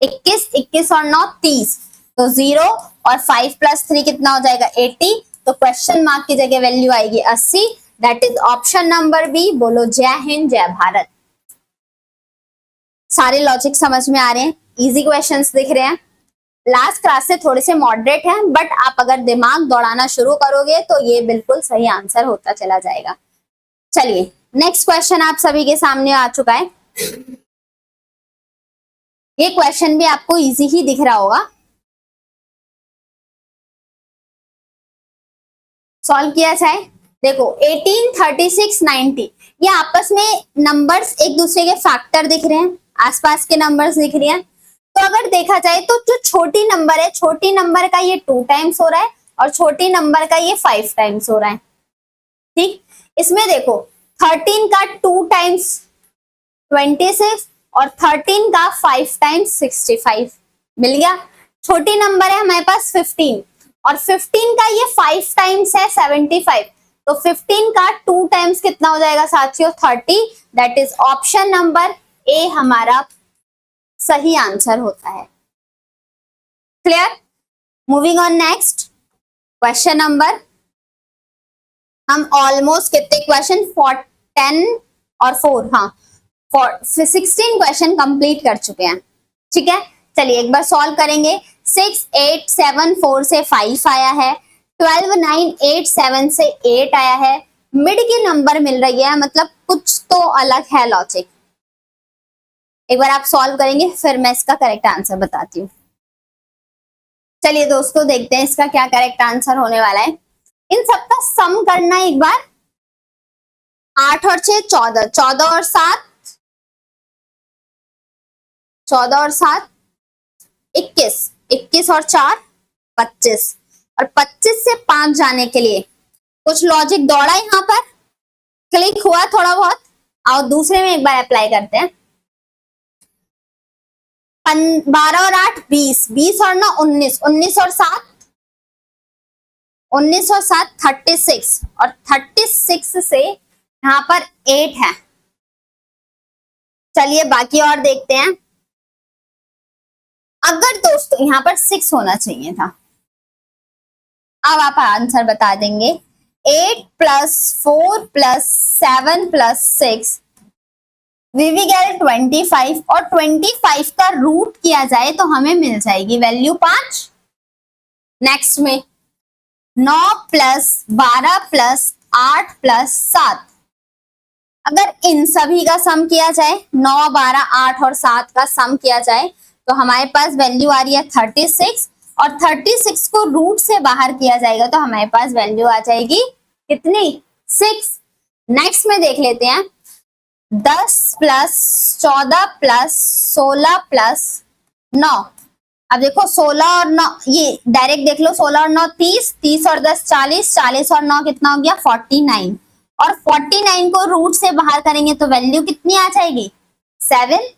21 21 और 9 30 तो 0 और 5 + 3 कितना हो जाएगा 80। तो क्वेश्चन मार्क की जगह वैल्यू आएगी 80। That is option number B. बोलो जय हिंद जय भारत। सारे लॉजिक समझ में आ रहे हैं, इजी क्वेश्चंस दिख रहे हैं। लास्ट क्लास से थोड़े से मॉडरेट हैं बट आप अगर दिमाग दौड़ाना शुरू करोगे तो ये बिल्कुल सही आंसर होता चला जाएगा। चलिए नेक्स्ट क्वेश्चन आप सभी के सामने आ चुका है। ये क्वेश्चन भी आपको इजी ही दिख रहा होगा, सॉल्व किया जाए। देखो 18 36 90 ये आपस में नंबर्स एक दूसरे के फैक्टर दिख रहे हैं, आसपास के नंबर्स दिख रहे हैं। तो अगर देखा जाए तो जो छोटी नंबर है, छोटी नंबर का ये 2 टाइम्स हो रहा है और छोटी नंबर का ये 5 टाइम्स हो रहा है। ठीक, इसमें देखो 13 का 2 टाइम्स 26 और 13 का 5 टाइम्स 65 मिल गया। छोटी नंबर है हमारे पास 15 और 15 का ये 5 टाइम्स है 75, तो 15 का 2 टाइम्स कितना हो जाएगा साथियों 30। That is option number A हमारा सही आंसर होता है। Clear? Moving on next question number, हम ऑलमोस्ट कितने क्वेश्चन 10 और 4 हाँ 16 क्वेश्चन कंप्लीट कर चुके हैं। ठीक है, चलिए एक बार सॉल्व करेंगे। 6 8 7 4 से 5 आया है, 12 9 8 7 से 8 आया है, मिड की नंबर मिल रही है, मतलब कुछ तो अलग है लॉजिक। एक बार आप सॉल्व करेंगे फिर मैं इसका करेक्ट आंसर बताती हूँ। चलिए दोस्तों देखते हैं इसका क्या करेक्ट आंसर होने वाला है। इन सबका सम करना है एक बार। 8 और 6 14, 14 और 7 14 और 7 21, 21 और 4 25, और 25 से 5 जाने के लिए कुछ लॉजिक दौड़ा यहाँ पर, क्लिक हुआ थोड़ा बहुत। आओ दूसरे में एक बार अप्लाई करते हैं। 12 और 8 20, 20 और 9 19, 19 और 7 19 और 7 36, और 36 से यहाँ पर 8 है। चलिए बाकी और देखते हैं। अगर दोस्तों यहाँ पर 6 होना चाहिए था, अब आप आंसर बता देंगे। 8 plus 4 plus 7 plus 6 we will get 25, और 25 का रूट किया जाए तो हमें मिल जाएगी वैल्यू 5। नेक्स्ट में 9 प्लस 12 प्लस 8 प्लस 7, अगर इन सभी का सम किया जाए, 9 12 8 और 7 का सम किया जाए तो हमारे पास वैल्यू आ रही है 36, और 36 को रूट से बाहर किया जाएगा तो हमारे पास वैल्यू आ जाएगी कितनी 6। नेक्स्ट में देख लेते हैं 10 प्लस 14 प्लस 16 प्लस 9। अब देखो 16 और 9 ये डायरेक्ट देख लो, 16 और 9 30, 30 और 10 40, 40 और 9 कितना हो गया 49, और 49 को रूट से बाहर करेंगे तो वैल्यू कितनी आ जाएगी 7।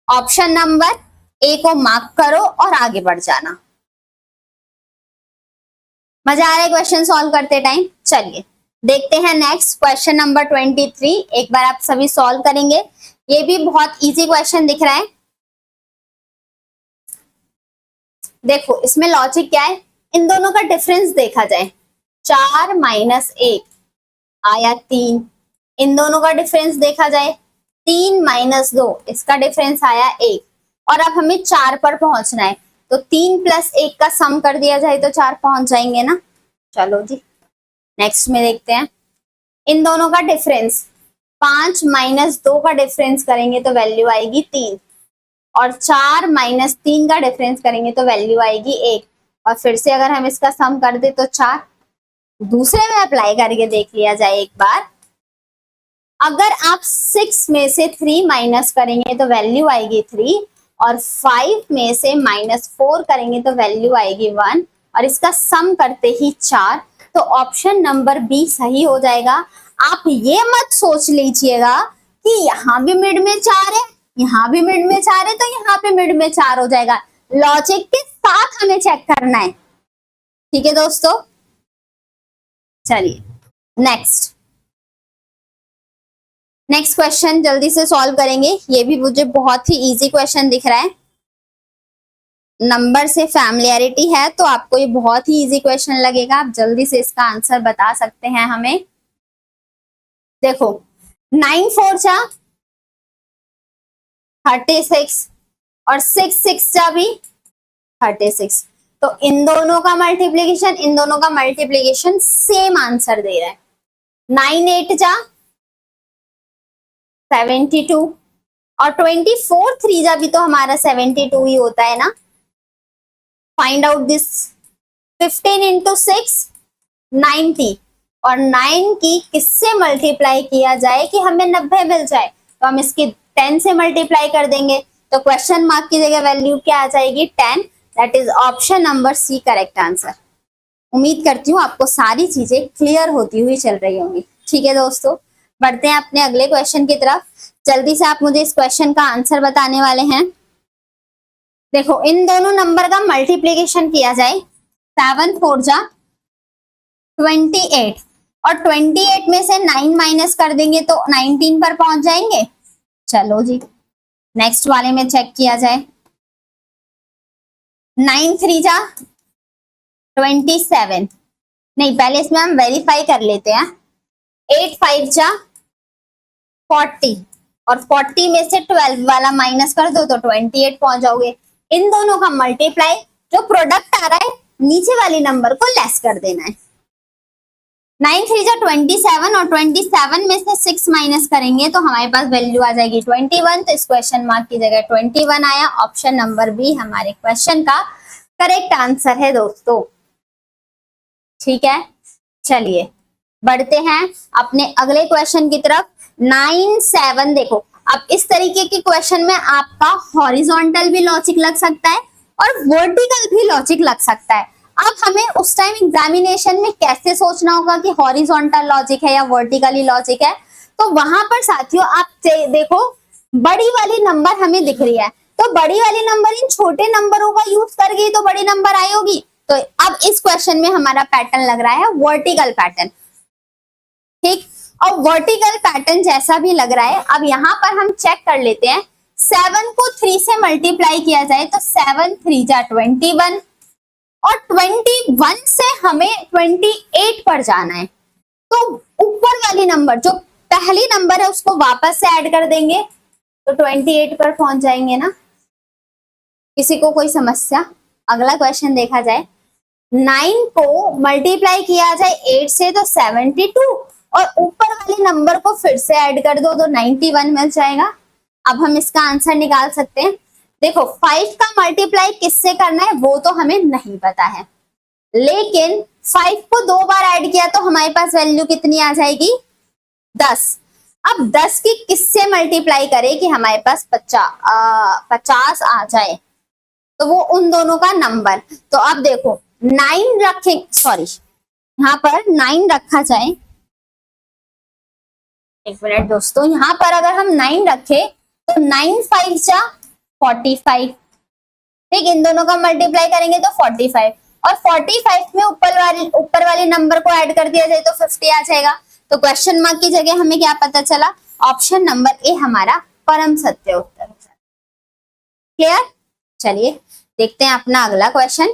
ऑप्शन नंबर ए को मार्क करो और आगे बढ़ जाना। मजा आ रहा है क्वेश्चन सॉल्व करते टाइम। चलिए देखते हैं नेक्स्ट क्वेश्चन नंबर 23। एक बार आप सभी सॉल्व करेंगे, ये भी बहुत इजी क्वेश्चन दिख रहा है। देखो इसमें लॉजिक क्या है, इन दोनों का डिफरेंस देखा जाए, 4 माइनस 1 आया 3, इन दोनों का डिफरेंस देखा जाए 3 माइनस 2, इसका डिफरेंस आया 1, और अब हमें 4 पर पहुंचना है तो 3 प्लस 1 का सम कर दिया जाए तो 4 पहुंच जाएंगे ना। चलो जी नेक्स्ट में देखते हैं, इन दोनों का डिफरेंस 5 माइनस 2 का डिफरेंस करेंगे तो वैल्यू आएगी 3, और 4 माइनस 3 का डिफरेंस करेंगे तो वैल्यू आएगी 1, और फिर से अगर हम इसका सम कर दे तो 4। दूसरे में अप्लाई करके देख लिया जाए एक बार, अगर आप 6 में से 3 माइनस करेंगे तो वैल्यू आएगी 3, और 5 में से -4 करेंगे तो वैल्यू आएगी 1, और इसका सम करते ही 4, तो ऑप्शन नंबर बी सही हो जाएगा। आप ये मत सोच लीजिएगा कि यहाँ भी मिड में 4 है, यहाँ भी मिड में 4 है तो यहाँ पे मिड में 4 हो जाएगा। लॉजिक के साथ हमें चेक करना है, ठीक है दोस्तों। चलिए नेक्स्ट क्वेश्चन जल्दी से सॉल्व करेंगे। ये भी मुझे बहुत ही इजी क्वेश्चन दिख रहा है, नंबर से फैमिलियरिटी है तो आपको ये बहुत ही इजी क्वेश्चन लगेगा, आप जल्दी से इसका आंसर बता सकते हैं हमें। देखो 9 4 जा 36, और 6 6 जा भी 36, तो इन दोनों का मल्टीप्लीकेशन सेम आंसर दे रहा है। 9 8 जा 72, और 24 3 जा भी तो हमारा 72 ही होता है ना। फाइंड आउट दिस, 15 इंटू 6 90, और 9 की किससे मल्टीप्लाई किया जाए कि हमें 90 मिल जाए, तो हम इसकी 10 से मल्टीप्लाई कर देंगे तो क्वेश्चन मार्क की जगह वैल्यू क्या आ जाएगी 10। That is option number C correct answer. उम्मीद करती हूँ आपको सारी चीजें क्लियर होती हुई चल रही होंगी। ठीक है दोस्तों, बढ़ते हैं अपने अगले क्वेश्चन की तरफ। जल्दी से आप मुझे इस क्वेश्चन का आंसर बताने वाले हैं। देखो इन दोनों नंबर का मल्टीप्लीकेशन किया जाए, 7 4 जा 28 और 28 में से 9 माइनस कर देंगे तो 19 पर पहुंच जाएंगे। चलो जी नेक्स्ट वाले में चेक किया जाए, 9 3 जा 27, नहीं पहले इसमें हम वेरीफाई कर लेते हैं, 8 5 जा 40 और 40 में से 12 वाला माइनस कर दो तो 28 पहुंच जाओगे। इन दोनों का मल्टीप्लाई, जो प्रोडक्ट आ रहा है नीचे वाली नंबर को लेस कर देना है। 9 3 जा 27 और 27 में से 6 माइनस करेंगे तो हमारे पास वैल्यू आ जाएगी 21। तो इस क्वेश्चन मार्क की जगह 21 आया। ऑप्शन नंबर बी हमारे क्वेश्चन का करेक्ट आंसर है दोस्तों। ठीक है, चलिए बढ़ते हैं अपने अगले क्वेश्चन की तरफ। 9 7 देखो, अब इस तरीके के क्वेश्चन में आपका हॉरिजॉन्टल भी लॉजिक लग सकता है और वर्टिकल भी लॉजिक लग सकता है। अब हमें उस टाइम एग्जामिनेशन में कैसे सोचना होगा कि हॉरिजॉन्टल लॉजिक है या वर्टिकली लॉजिक है, तो वहां पर साथियों आप देखो बड़ी वाली नंबर हमें दिख रही है, तो बड़ी वाली नंबर इन छोटे नंबरों का यूज कर गई तो बड़ी नंबर आई होगी। तो अब इस क्वेश्चन में हमारा पैटर्न लग रहा है वर्टिकल पैटर्न। ठीक, और वर्टिकल पैटर्न जैसा भी लग रहा है, अब यहाँ पर हम चेक कर लेते हैं। 7 को 3 से मल्टीप्लाई किया जाए तो 7 3 जा 21 और 21 से हमें 28 पर जाना है, तो ऊपर वाली नंबर जो पहली नंबर है उसको वापस से ऐड कर देंगे तो 28 पर पहुंच जाएंगे ना। किसी को कोई समस्या? अगला क्वेश्चन देखा जाए, 9 को मल्टीप्लाई किया जाए 8 से तो 72 और ऊपर वाले नंबर को फिर से ऐड कर दो तो 91 मिल जाएगा। अब हम इसका आंसर निकाल सकते हैं। देखो 5 का मल्टीप्लाई किससे करना है वो तो हमें नहीं पता है, लेकिन 5 को 2 बार ऐड किया तो हमारे पास वैल्यू कितनी आ जाएगी? 10। अब 10 की किससे मल्टीप्लाई करें कि हमारे पास 50 आ जाए, तो वो उन दोनों का नंबर। तो अब देखो 9 रखें, सॉरी यहाँ पर 9 रखा जाए, एक मिनट दोस्तों, यहाँ पर अगर हम 9 रखें तो 9 5 जा 45। ठीक, इन दोनों का मल्टीप्लाई करेंगे तो 45 और 45 में ऊपर वाले नंबर को ऐड कर दिया जाए तो 50 आ जाएगा। तो क्वेश्चन मार्क की जगह हमें क्या पता चला? ऑप्शन नंबर ए हमारा परम सत्य उत्तर। क्लियर? चलिए देखते हैं अपना अगला क्वेश्चन।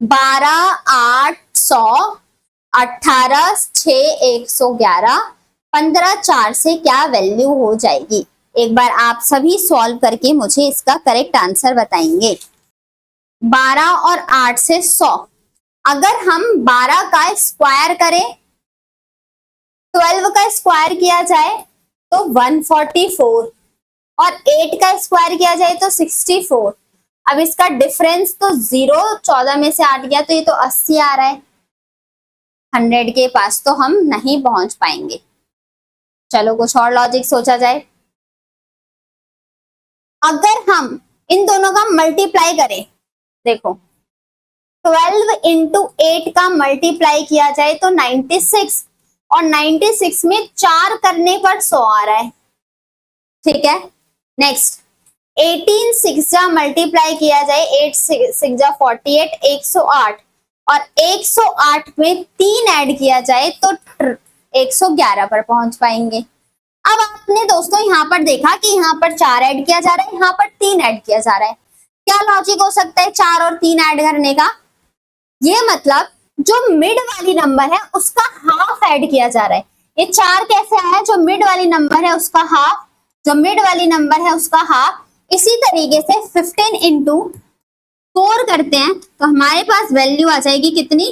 12 8 100 18 6 111 15 4 से क्या वैल्यू हो जाएगी? एक बार आप सभी सॉल्व करके मुझे इसका करेक्ट आंसर बताएंगे। 12 और 8 से 100, अगर हम 12 का स्क्वायर करें, 12 का स्क्वायर किया जाए तो 144 और 8 का स्क्वायर किया जाए तो 64। अब इसका डिफरेंस तो 0, 14 में से 8 गया तो ये तो 80 आ रहा है, 100 के पास तो हम नहीं पहुंच पाएंगे। चलो कुछ और लॉजिक सोचा जाए। अगर हम इन दोनों का मल्टीप्लाई करें, देखो 12 इंटू 8 का मल्टीप्लाई किया जाए तो 96 और 96 में 4 करने पर 100 आ रहा है। ठीक है, नेक्स्ट 18 6 जा मल्टीप्लाई किया जाए, 8 6 जा 48 108 और 108 में 3 ऐड किया जाए तो 111 पर पहुंच पाएंगे। अब आपने दोस्तों यहाँ पर देखा कि यहाँ पर 4 ऐड किया जा रहा है, यहाँ पर 3 ऐड किया जा रहा है। क्या लॉजिक हो सकता है 4 और 3 ऐड करने का? ये मतलब जो मिड वाली नंबर है उसका हाफ ऐड किया जा रहा है। ये 4 कैसे आया? जो मिड वाली नंबर है उसका हाफ, जो मिड वाली नंबर है उसका हाफ। इसी तरीके से 15 इंटू 4 करते हैं तो हमारे पास वैल्यू आ जाएगी कितनी?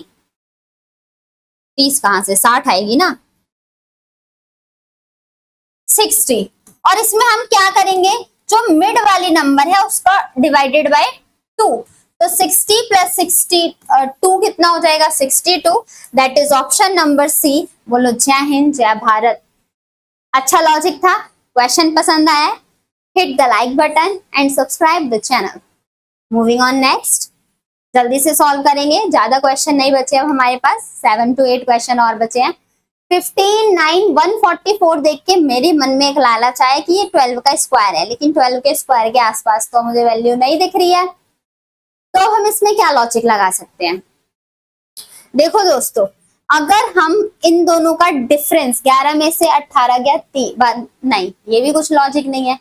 30 कहां से 60 आएगी ना, 60। और इसमें हम क्या करेंगे? जो मिड वाली नंबर है उसका डिवाइडेड बाय 2, तो 60 प्लस 62 कितना हो जाएगा? 62। That is option number C. बोलो जय हिंद जय भारत। अच्छा लॉजिक था, क्वेश्चन पसंद आया? Hit the like button and subscribe the channel. Moving on next, जल्दी से सॉल्व करेंगे, ज्यादा क्वेश्चन नहीं बचे अब हमारे पास, 7 to 8 क्वेश्चन और बचे हैं। 15, 9, 144 देख के मेरे मन में एक लालच आया कि ये 12 का स्क्वायर है, लेकिन 12 के स्क्वायर के आसपास तो मुझे वैल्यू नहीं दिख रही है। तो हम इसमें क्या लॉजिक लगा सकते हैं? देखो दोस्तों, अगर हम इन दोनों का डिफरेंस 11 में से 18 गया 3, नहीं ये भी कुछ लॉजिक नहीं है।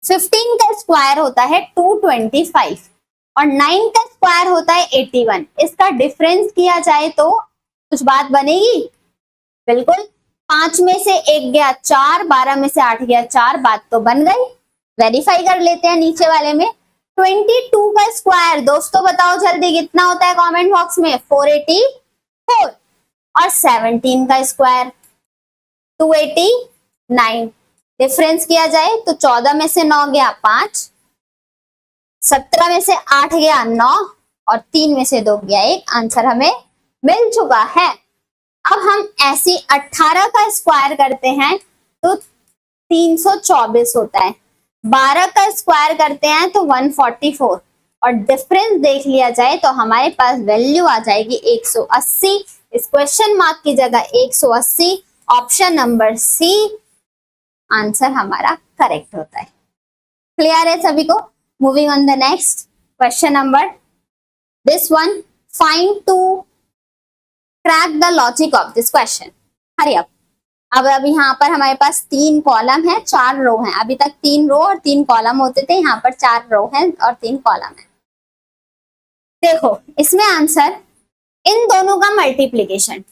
15 का स्क्वायर होता है 225 और 9 का स्क्वायर होता है 81। इसका डिफरेंस किया जाए तो कुछ बात बनेगी? बिल्कुल। 5 में से 1 गया 4, 12 में से 8 गया 4, बात तो बन गई। वेरीफाई कर लेते हैं नीचे वाले में। 22 का स्क्वायर दोस्तों बताओ जल्दी कितना होता है कमेंट बॉक्स में? 484। और 17 का स्क्वायर 289। डिफरेंस किया जाए तो 14 में से 9 गया 5, 17 में से 8 गया 9 और 3 में से 2 गया 1। आंसर हमें मिल चुका है। अब हम ऐसी 18 का स्क्वायर करते हैं तो 324 होता है। 12 का स्क्वायर करते हैं तो 144 और डिफरेंस देख लिया जाए तो हमारे पास वैल्यू आ जाएगी 180। इस क्वेश्चन मार्क की जगह 180। ऑप्शन नंबर सी आंसर हमारा करेक्ट होता है। क्लियर है सभी को? Moving on the next question number this one, find to crack the logic of this question. Hurry up. अब यहाँ पर हमारे पास 3 कॉलम है 4 रो हैं। अभी तक 3 रो और 3 कॉलम होते थे, यहाँ पर 4 रो हैं और 3 कॉलम है। देखो इसमें आंसर इन दोनों का मल्टीप्लीकेशन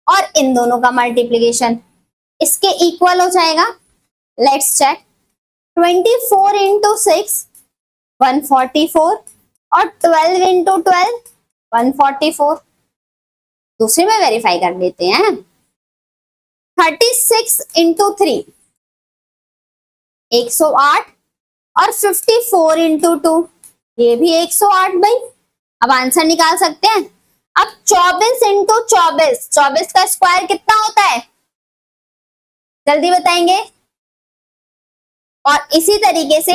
और इन दोनों का मल्टीप्लीकेशन इसके इक्वल हो जाएगा। Let's check. 24 इंटू 6 144 और 12 इंटू 12 144। दूसरे में वेरीफाई कर लेते हैं। 36 इंटू 3 108 और 54 इंटू 2 ये भी 108 भाई। अब आंसर निकाल सकते हैं। अब 24 इंटू 24 का स्क्वायर कितना होता है जल्दी बताएंगे? और इसी तरीके से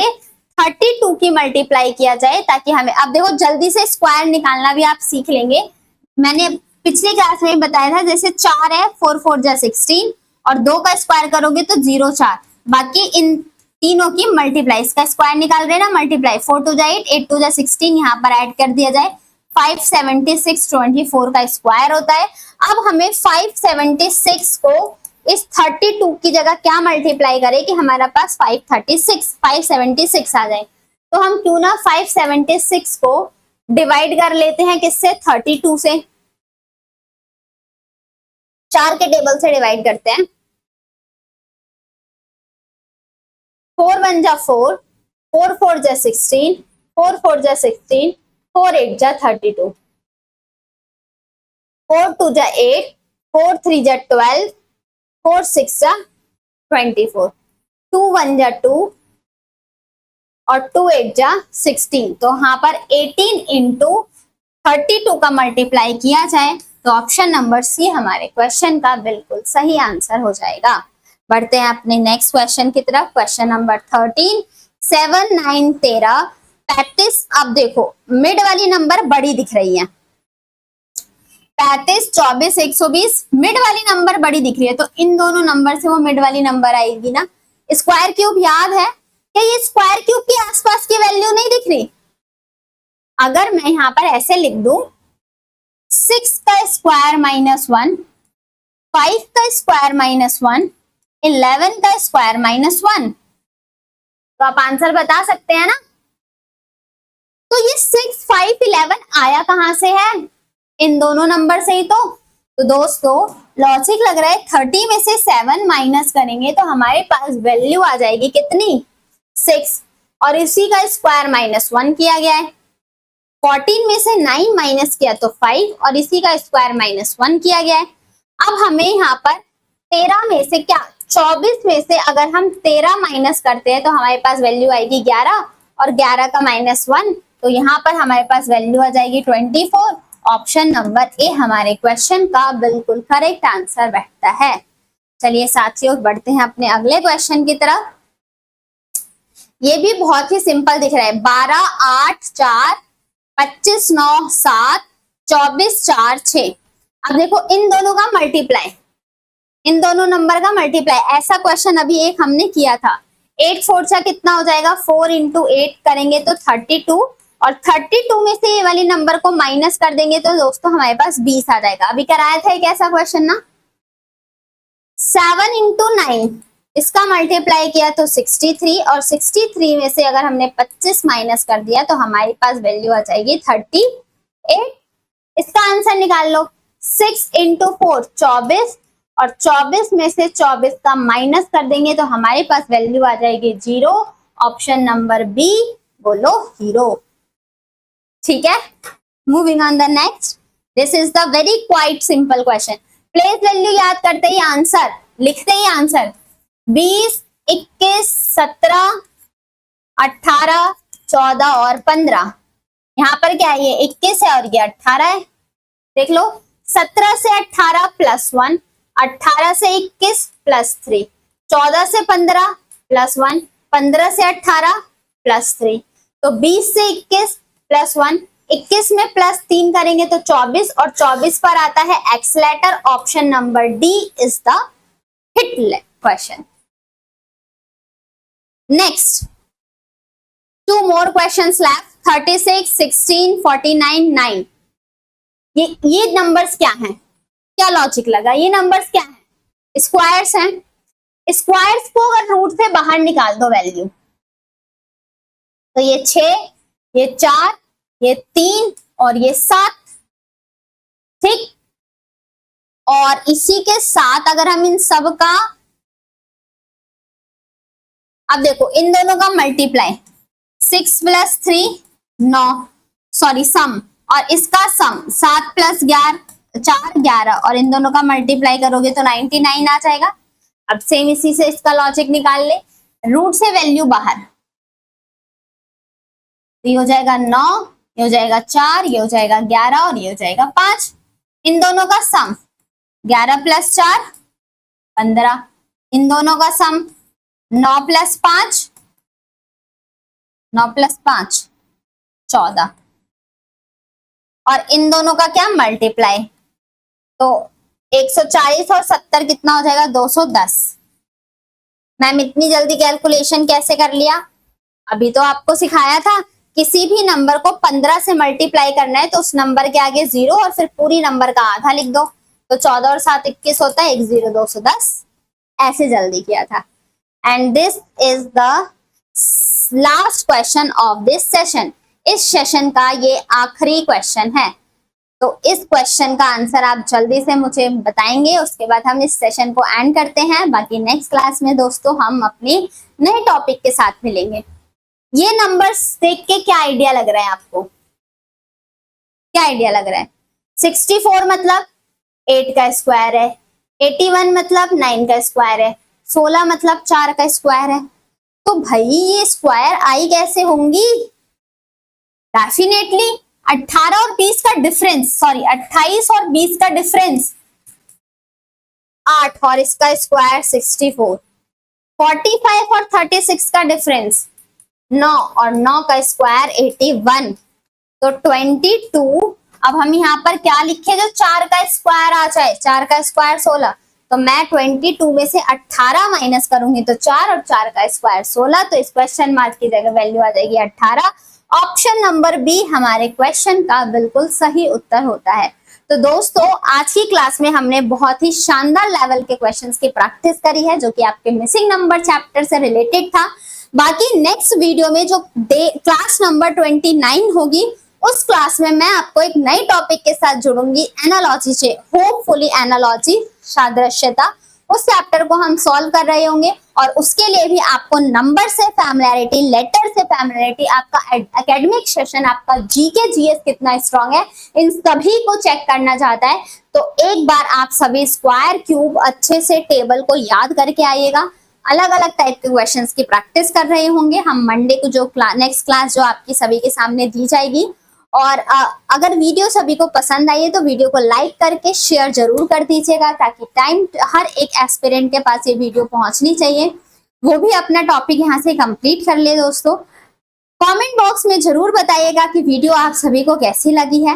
32 की मल्टीप्लाई किया जाए ताकि हमें, अब देखो जल्दी से स्क्वायर निकालना भी आप सीख लेंगे। मैंने पिछले क्लास में बताया था, जैसे 4 है 4 4 जा 16 और 2 का स्क्वायर करोगे तो 0 4। बाकी इन तीनों की मल्टीप्लाई, इसका स्क्वायर निकाल रहे ना मल्टीप्लाई, 4 2 जा 8, 8 2 जा 16, यहाँ पर ऐड कर दिया जाए। 576 24 का स्क्वायर होता है। अब हमें 576 को इस 32 की जगह क्या मल्टीप्लाई करें कि हमारा पास 576 आ जाए। तो हम क्यों ना 576 को डिवाइड कर लेते हैं किससे? 32 से। 4 के टेबल से डिवाइड करते हैं। 4 1 जा 4, 4 4 जा 16, 4 4 जा 16, 4 8 जा 32, 4 2 जा 8, 4 3 जा 12, 4 6 जा 24, 2 1 जा 2 और 2 8 जा 16। तो यहाँ पर 18 इंटू 32 का मल्टीप्लाई किया जाए तो ऑप्शन नंबर सी हमारे क्वेश्चन का बिल्कुल सही आंसर हो जाएगा। बढ़ते हैं अपने नेक्स्ट क्वेश्चन की तरफ। Question number 13, 7 9 13 35। अब देखो मिड वाली नंबर बड़ी दिख रही है, 35 24 120 मिड वाली नंबर बड़ी दिख रही है, तो इन दोनों नंबर से वो मिड वाली नंबर आएगी ना। स्क्वायर क्यूब याद है क्या? ये स्क्वायर क्यूब के आसपास की वैल्यू नहीं दिख रही। अगर मैं यहाँ पर ऐसे लिख दूं 6 का स्क्वायर -1, 5 का स्क्वायर -1, 11 का स्क्वायर -1, तो आप आंसर बता सकते हैं ना। तो ये 6 5 11 आया कहां से है? इन दोनों नंबर से ही तो दोस्तों लॉजिक लग रहा है 30 में से 7 माइनस करेंगे तो हमारे पास वैल्यू आ जाएगी कितनी? 6 और इसी का स्क्वायर -1 किया गया है। 14 में से 9 माइनस किया तो 5 और इसी का स्क्वायर -1 किया गया है। अब हमें यहाँ पर 13 में से क्या 24 में से अगर हम 13 माइनस करते हैं तो हमारे पास वैल्यू आएगी 11 और 11 का -1, तो यहाँ पर हमारे पास वैल्यू आ जाएगी 24। ऑप्शन नंबर ए हमारे क्वेश्चन का बिल्कुल करेक्ट आंसर बैठता है। चलिए साथियों बढ़ते हैं अपने अगले क्वेश्चन की तरफ। ये भी बहुत ही सिंपल दिख रहा है। 12 8 4 25 9 7 24 4 6। अब देखो इन दोनों का मल्टीप्लाई, इन दोनों नंबर का मल्टीप्लाई, ऐसा क्वेश्चन अभी एक हमने किया था। 8 4 कितना हो जाएगा, 4 इंटू 8 करेंगे तो 32, और 32 में से ये वाली नंबर को माइनस कर देंगे तो दोस्तों हमारे पास 20 आ जाएगा। अभी कराया था एक ऐसा क्वेश्चन ना। 7 इंटू 9 इसका मल्टीप्लाई किया तो 63, और 63 में से अगर हमने 25 माइनस कर दिया तो हमारे पास वैल्यू आ जाएगी 38। इसका आंसर निकाल लो। 6 इंटू 4 24, और 24 में से 24 का माइनस कर देंगे तो हमारे पास वैल्यू आ जाएगी 0। ऑप्शन नंबर बी, बोलो हीरो। ठीक है, moving on the next. This is the very quite simple question. Place value याद करते ही आंसर, लिखते ही आंसर। 20, 21, 17, 18, 14 और 15। यहाँ पर क्या है, ये 21 है और ये 18 है। देख लो, 17 से 18 प्लस 1, 18 से 21 प्लस 3, 14 से 15 प्लस 1, 15 से 18 प्लस 3, तो 20 से 21 प्लस 1, 21 में प्लस 3 करेंगे तो 24, और 24 पर आता है X letter. Option number D is the hit question. Next, 2 more questions left। 36, 16, 49, 9। ये नंबर्स क्या हैं, क्या लॉजिक लगा, ये नंबर्स क्या हैं, स्क्वायर्स हैं। स्क्वायर्स को अगर रूट से बाहर निकाल दो वैल्यू, तो ये 6, ये 4, ये 3 और ये 7। ठीक, और इसी के साथ अगर हम इन सब का, अब देखो इन दोनों का मल्टीप्लाई, 6 प्लस 3 9, सॉरी सम, और इसका सम 7 प्लस 11 4 11, और इन दोनों का मल्टीप्लाई करोगे तो 99 आ जाएगा। अब सेम इसी से इसका लॉजिक निकाल ले, रूट से वैल्यू बाहर, तो ये हो जाएगा 9, ये हो जाएगा 4, ये हो जाएगा 11 और ये हो जाएगा 5। इन दोनों का सम 11 प्लस 4 15, इन दोनों का सम 9 प्लस 5 14, और इन दोनों का क्या मल्टीप्लाई, तो 140 और 70 कितना हो जाएगा 210। मैम इतनी जल्दी कैलकुलेशन कैसे कर लिया, अभी तो आपको सिखाया था किसी भी नंबर को 15 से मल्टीप्लाई करना है तो उस नंबर के आगे 0 और फिर पूरी नंबर का आधा लिख दो, तो 14 और 7 21 होता है, 1 0 210। ऐसे जल्दी किया था। And this is the last question of this session. इस सेशन का ये आखिरी क्वेश्चन है, तो इस क्वेश्चन का आंसर आप जल्दी से मुझे बताएंगे, उसके बाद हम इस सेशन को एंड करते हैं। बाकी नेक्स्ट क्लास में दोस्तों हम अपने नए टॉपिक के साथ मिलेंगे। ये नंबर्स देख के क्या आइडिया लग रहा है आपको, क्या आइडिया लग रहा है? 64 मतलब 8 का स्क्वायर है, 81 मतलब 9 का स्क्वायर है, 16 मतलब 4 का स्क्वायर है। तो भाई ये स्क्वायर आई कैसे होंगी? डेफिनेटली 18 और 20 का डिफरेंस, सॉरी 28 और 20 का डिफरेंस 8 और इसका स्क्वायर 64, 45 और 36 का डिफरेंस 9 और 9 का स्क्वायर 81, तो 22। अब हम यहाँ पर क्या लिखे जो 4 का स्क्वायर आ जाए, 4 का स्क्वायर 16, तो मैं 22 में से 18 माइनस करूंगी तो 4 और 4 का स्क्वायर 16, तो इस क्वेश्चन मार्क की जगह वैल्यू आ जाएगी 18। ऑप्शन नंबर बी हमारे क्वेश्चन का बिल्कुल सही उत्तर होता है। तो दोस्तों आज की क्लास में हमने बहुत ही शानदार लेवल के क्वेश्चंस की प्रैक्टिस करी है जो कि आपके मिसिंग नंबर चैप्टर से रिलेटेड था। बाकी नेक्स्ट वीडियो में जो क्लास नंबर 29 होगी उस क्लास में मैं आपको एक नई टॉपिक के साथ जुड़ूंगी, एनालॉजी से, होपफुली एनालॉजी सादृश्यता, उस चैप्टर को हम सॉल्व कर रहे होंगे और उसके लिए भी आपको नंबर से फैमिलियरिटी, लेटर से फैमिलियरिटी, आपका एकेडमिक सेशन, आपका जीके जीएस कितना स्ट्रांग है, इन सभी को चेक करना चाहता है तो एक बार आप सभी स्क्वायर, क्यूब अच्छे से टेबल को याद करके आइएगा। अलग अलग टाइप के क्वेश्चंस की प्रैक्टिस कर रहे होंगे हम मंडे को, जो नेक्स्ट क्लास जो आपकी सभी के सामने दी जाएगी। और अगर वीडियो सभी को पसंद आई है तो वीडियो को लाइक करके शेयर जरूर कर दीजिएगा ताकि टाइम हर एक एस्पिरेंट के पास ये वीडियो पहुंचनी चाहिए, वो भी अपना टॉपिक यहाँ से कंप्लीट कर ले। दोस्तों कमेंट बॉक्स में जरूर बताइएगा कि वीडियो आप सभी को कैसी लगी है।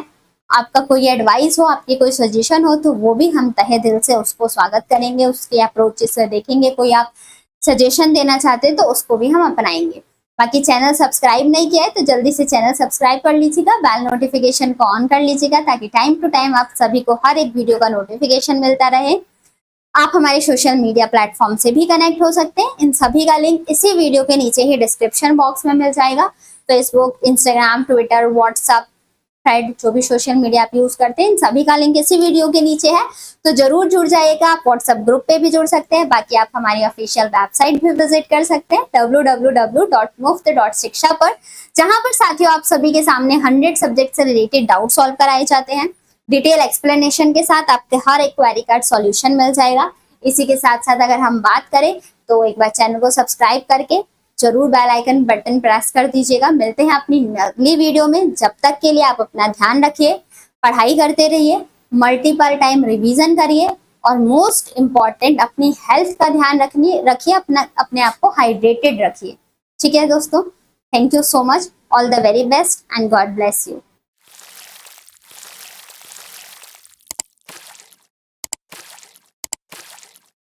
आपका कोई एडवाइस हो, आपकी कोई सजेशन हो तो वो भी हम तहे दिल से उसको स्वागत करेंगे, उसके अप्रोचेस से देखेंगे। कोई आप सजेशन देना चाहते हैं तो उसको भी हम अपनाएंगे। बाकी चैनल सब्सक्राइब नहीं किया है तो जल्दी से चैनल सब्सक्राइब कर लीजिएगा, बेल नोटिफिकेशन को ऑन कर लीजिएगा ताकि टाइम टू टाइम आप सभी को हर एक वीडियो का नोटिफिकेशन मिलता रहे। आप हमारे सोशल मीडिया प्लेटफॉर्म से भी कनेक्ट हो सकते हैं। इन सभी का लिंक इसी वीडियो के नीचे ही डिस्क्रिप्शन बॉक्स में मिल जाएगा। Facebook, Instagram, Twitter, WhatsApp, thread, जो भी सोशल मीडिया आप यूज करते हैं, इन सभी का लिंक इसी वीडियो के नीचे है, तो जरूर जुड़ जाइएगा। आप व्हाट्सएप ग्रुप पे भी जुड़ सकते हैं। बाकी आप हमारी ऑफिशियल वेबसाइट भी विजिट कर सकते हैं www.muft.shiksha पर, जहां पर साथियों आप सभी के सामने 100 सब्जेक्ट से रिलेटेड डाउट सॉल्व कराए जाते हैं। डिटेल एक्सप्लेनेशन के साथ आपके हर एक क्वेरी का सॉल्यूशन मिल जाएगा। इसी के साथ साथ अगर हम बात करें तो एक बार चैनल को सब्सक्राइब करके जरूर बेल आइकन बटन प्रेस कर दीजिएगा। मिलते हैं अपनी अगली वीडियो में। जब तक के लिए आप अपना ध्यान रखिए, पढ़ाई करते रहिए, मल्टीपल टाइम रिवीजन करिए और मोस्ट इम्पॉर्टेंट अपनी हेल्थ का ध्यान रखिए, अपने आप को हाइड्रेटेड रखिए। ठीक है दोस्तों, thank you so much, all the very best and God bless you.